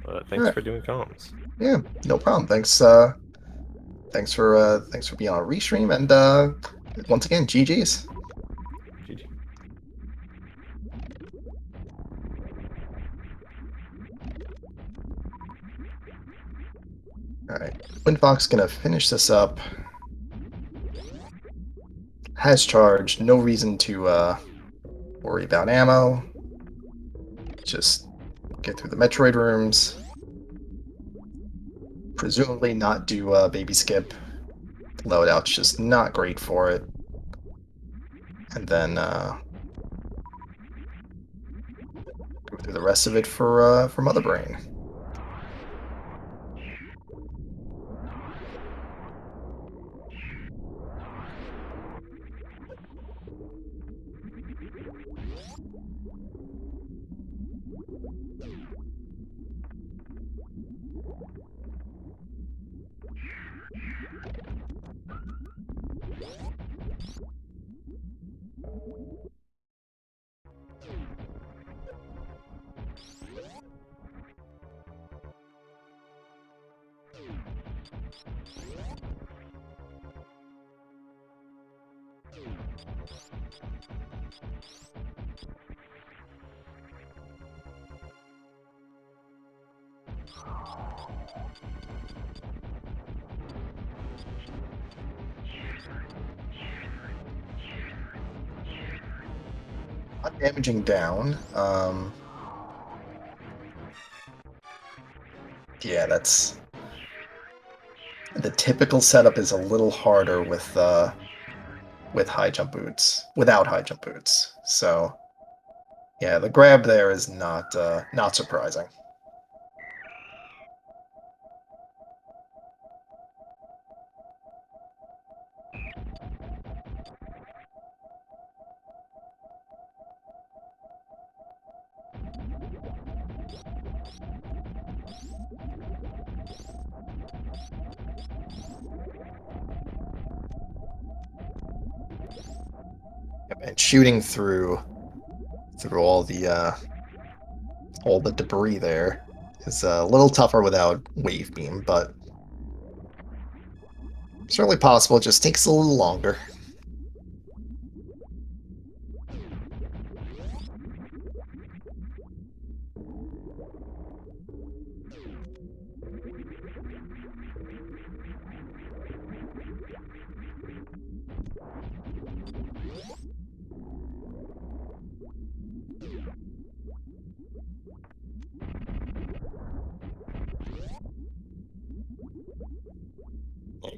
Thanks Alright. for doing comms. Yeah, no problem. Thanks for being on a restream, and once again, GG's. GG. Alright. WinFox gonna finish this up. Has charged, no reason to worry about ammo. Just get through the Metroid rooms. Presumably not do baby skip. Loadout's just not great for it. And then go through the rest of it for Mother Brain. Not damaging down. Yeah, that's the typical setup is a little harder with high jump boots, without high jump boots. So yeah, the grab there is not surprising. Yep, and shooting through all the debris there is a little tougher without wave beam, but certainly possible. It just takes a little longer.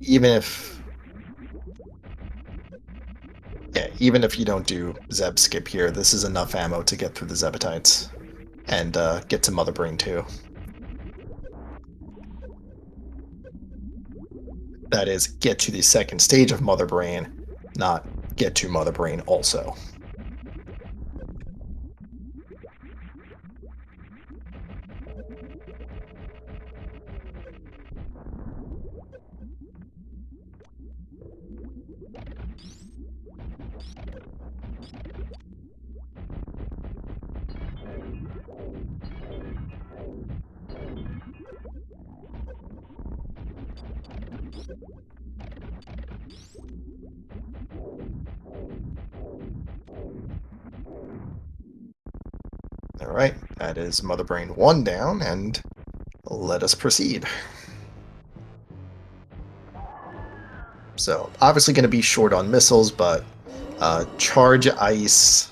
Even if Yeah, even if you don't do Zeb skip here, this is enough ammo to get through the Zebatites and get to Mother Brain too. That is, get to the second stage of Mother Brain, not get to Mother Brain also. Alright, that is Mother Brain 1 down, and let us proceed. So, obviously going to be short on missiles, but Charge Ice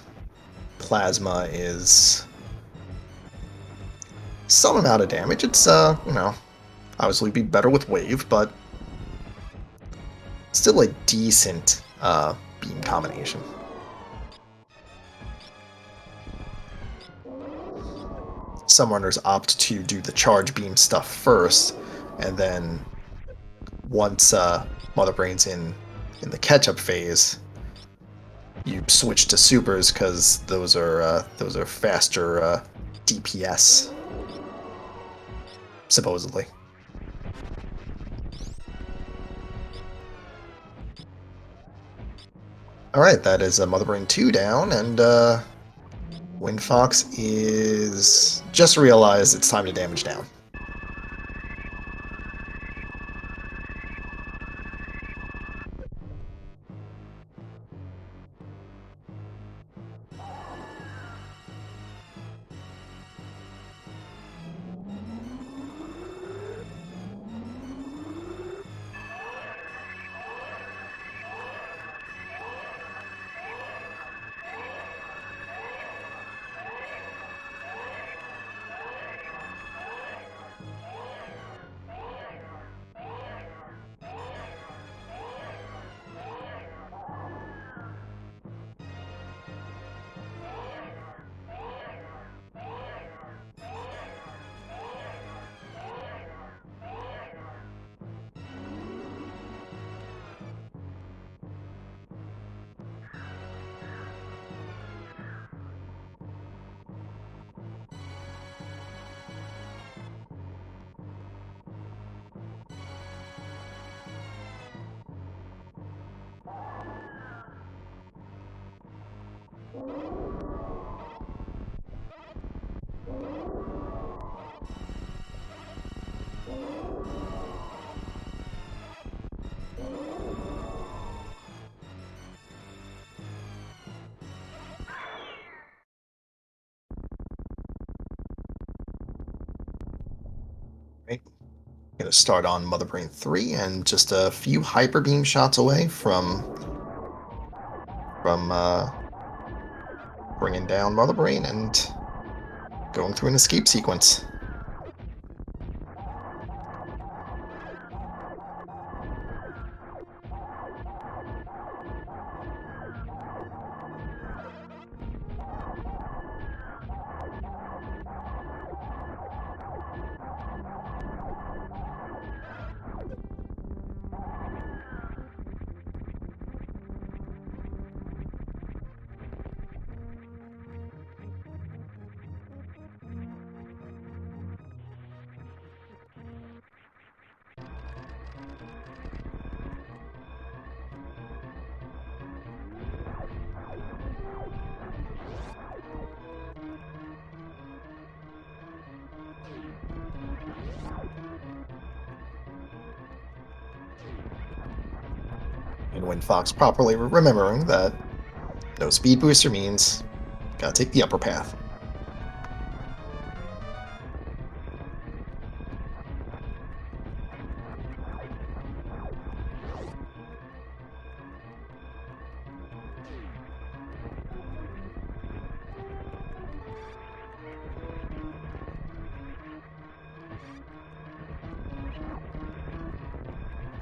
Plasma is some amount of damage. It's, obviously be better with Wave, but still a decent beam combination. Some runners opt to do the charge beam stuff first, and then once Mother Brain's in the catch-up phase, you switch to supers because those are faster DPS, supposedly. All right, that is Mother Brain 2 down, and Windfox is just realized it's time to damage down. Right. Gonna start on Mother Brain 3 and just a few hyper beam shots away from bringing down Mother Brain and going through an escape sequence. And when Fox properly remembering that no speed booster means gotta take the upper path.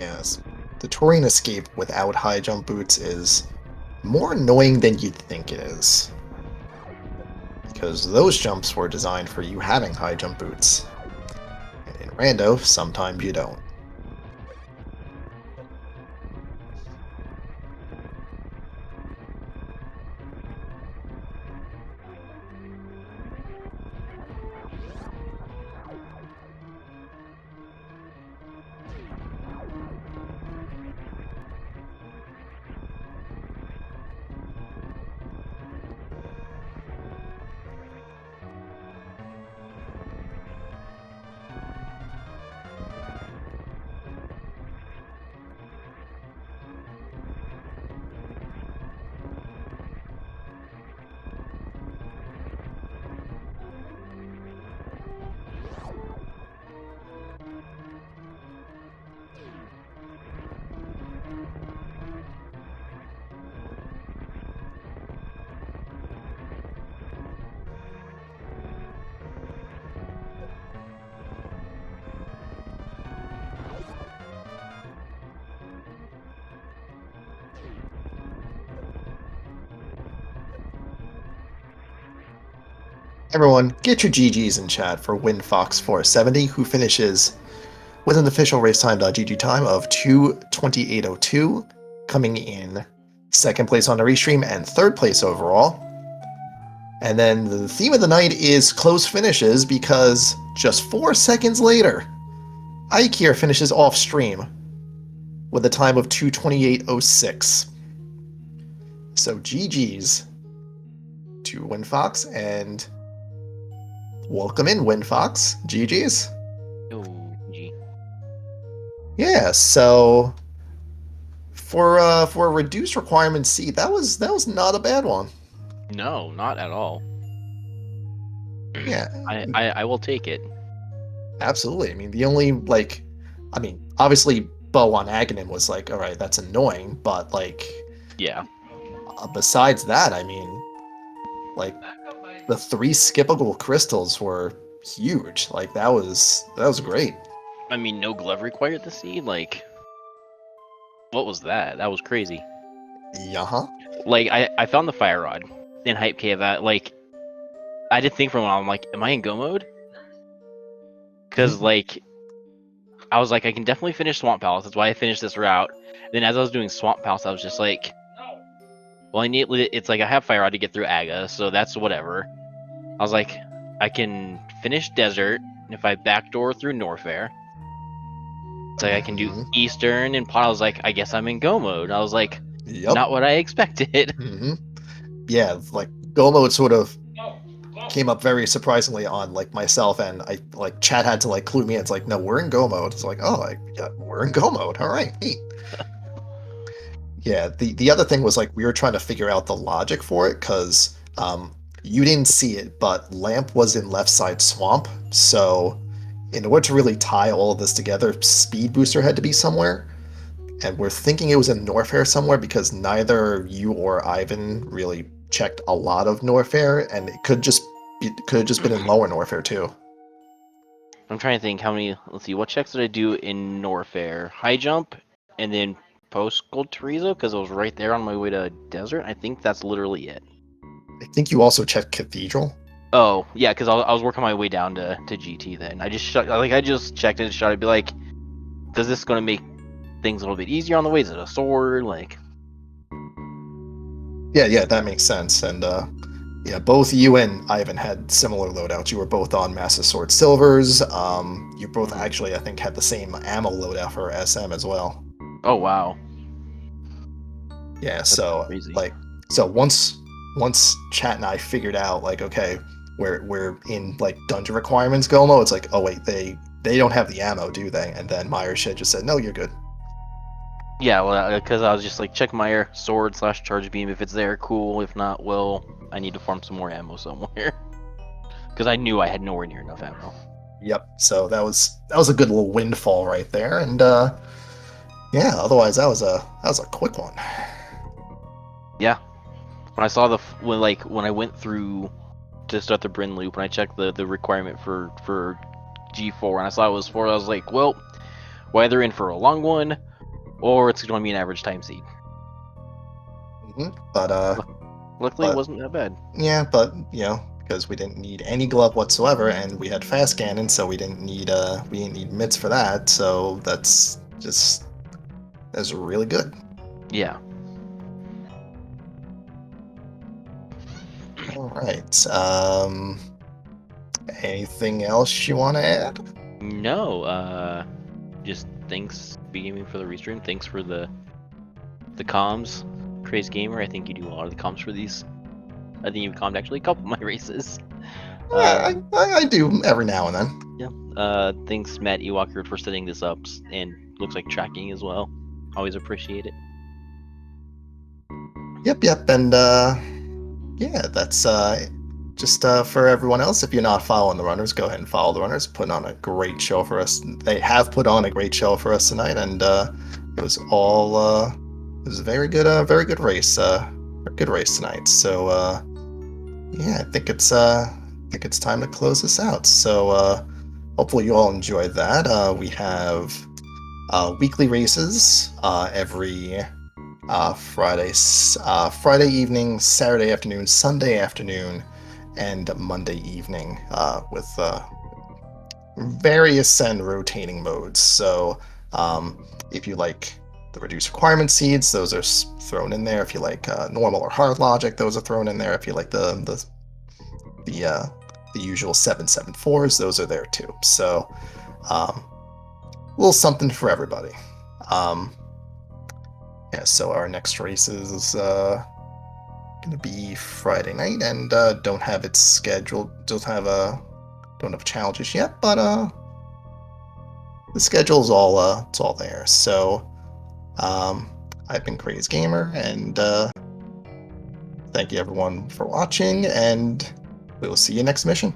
Yes, the terrain escape without high jump boots is more annoying than you'd think it is. Because those jumps were designed for you having high jump boots. And in Rando, sometimes you don't. Everyone, get your GGs in chat for WinFox470, who finishes with an official race.gg time of 2:28:02, coming in second place on the restream and third place overall. And then the theme of the night is close finishes, because just 4 seconds later, Ike here finishes off stream with a time of 2:28:06. So GG's to WinFox, and welcome in, WinFox. GG's. Oh, G. Yeah, so for a reduced requirement C, that was not a bad one. No, not at all. Yeah, I will take it. absolutely. I mean, the only obviously bow on Aghanim was like, all right, that's annoying, but like, Yeah. besides that, I mean, like, the 3 skippable crystals were huge. Like, that was great. I mean, no glove required to see. Like, what was that? That was crazy. Yeah. Like, I found the fire rod in Hype Cave. Like, I did think for a while. I'm like, am I in go mode? Because like, I was like, I can definitely finish Swamp Palace. That's why I finished this route. Then as I was doing Swamp Palace, I was just like, well, it's like I have fire rod to get through Aga, so that's whatever. I was like, I can finish Desert, and if I backdoor through Norfair, it's like I can do Eastern, and Pot. I was like, I guess I'm in go mode. I was like, Yep. not what I expected. Yeah, like, go mode sort of came up very surprisingly on like myself, and I like chat had to like clue me in. It's like, no, we're in go mode. It's like, oh, yeah, we're in go mode. All right, neat. Yeah, the other thing was like we were trying to figure out the logic for it, because you didn't see it, but Lamp was in left side swamp, so in order to really tie all of this together, Speed Booster had to be somewhere. And we're thinking it was in Norfair somewhere because neither you or Ivan really checked a lot of Norfair, and it could have just been in Lower Norfair too. I'm trying to think how many. Let's see, what checks did I do in Norfair? High jump, and then post Gold Teresa because it was right there on my way to Desert. I think that's literally it. I think you also checked Cathedral. Oh yeah, because I was working my way down to GT. Then I just checked it and shot. I'd be like, does this gonna make things a little bit easier on the way? Is it a sword? Like, Yeah, that makes sense. And yeah, both you and Ivan had similar loadouts. You were both on Master Sword Silvers. You both actually, I think, had the same ammo loadout for SM as well. oh wow, Yeah, that's so crazy. so once Chat and I figured out like, okay, we're in like dungeon requirements go mode, it's like, oh wait, they don't have the ammo, do they? And then Meyer shit just said, no, you're good. Yeah, well, because I was just like, check my sword / charge beam. If it's there, cool. If not, well, I need to farm some more ammo somewhere. Because I knew I had nowhere near enough ammo. Yep. So that was a good little windfall right there, and yeah. Otherwise, that was a quick one. Yeah, when I saw when I went through to start the Bryn loop, when I checked the requirement for G4, and I saw it was 4, I was like, well, we're either in for a long one, or it's going to be an average time seed. But Luckily, it wasn't that bad. yeah, but you know, because we didn't need any glove whatsoever, and we had fast Ganon, so we didn't need mitts for that. So that's really good. Yeah. All right. Anything else you want to add? No, just thanks BGaming for the restream. Thanks for the comms. Crazy Gamer, I think you do a lot of the comms for these. I think you've commed actually a couple of my races. I do every now and then. Yeah. Thanks Matt Ewalker for setting this up and looks like tracking as well. Always appreciate it. Yep, and yeah, that's just for everyone else. If you're not following the runners, go ahead and follow the runners. Putting on a great show for us. They have put on a great show for us tonight, and it was all it was a very good race. A good race tonight. So yeah, I think it's time to close this out. So hopefully you all enjoyed that. We have weekly races every Friday evening, Saturday afternoon, Sunday afternoon, and Monday evening with various and rotating modes. So if you like the reduced requirement seeds, those are thrown in there. If you like normal or hard logic, those are thrown in there. If you like the usual 774s, those are there too. So a little something for everybody. Yeah, so our next race is gonna be Friday night, and don't have it scheduled. Don't have challenges yet, but the schedule's all it's all there. So I've been Crazy Gamer, and thank you everyone for watching, and we will see you next mission.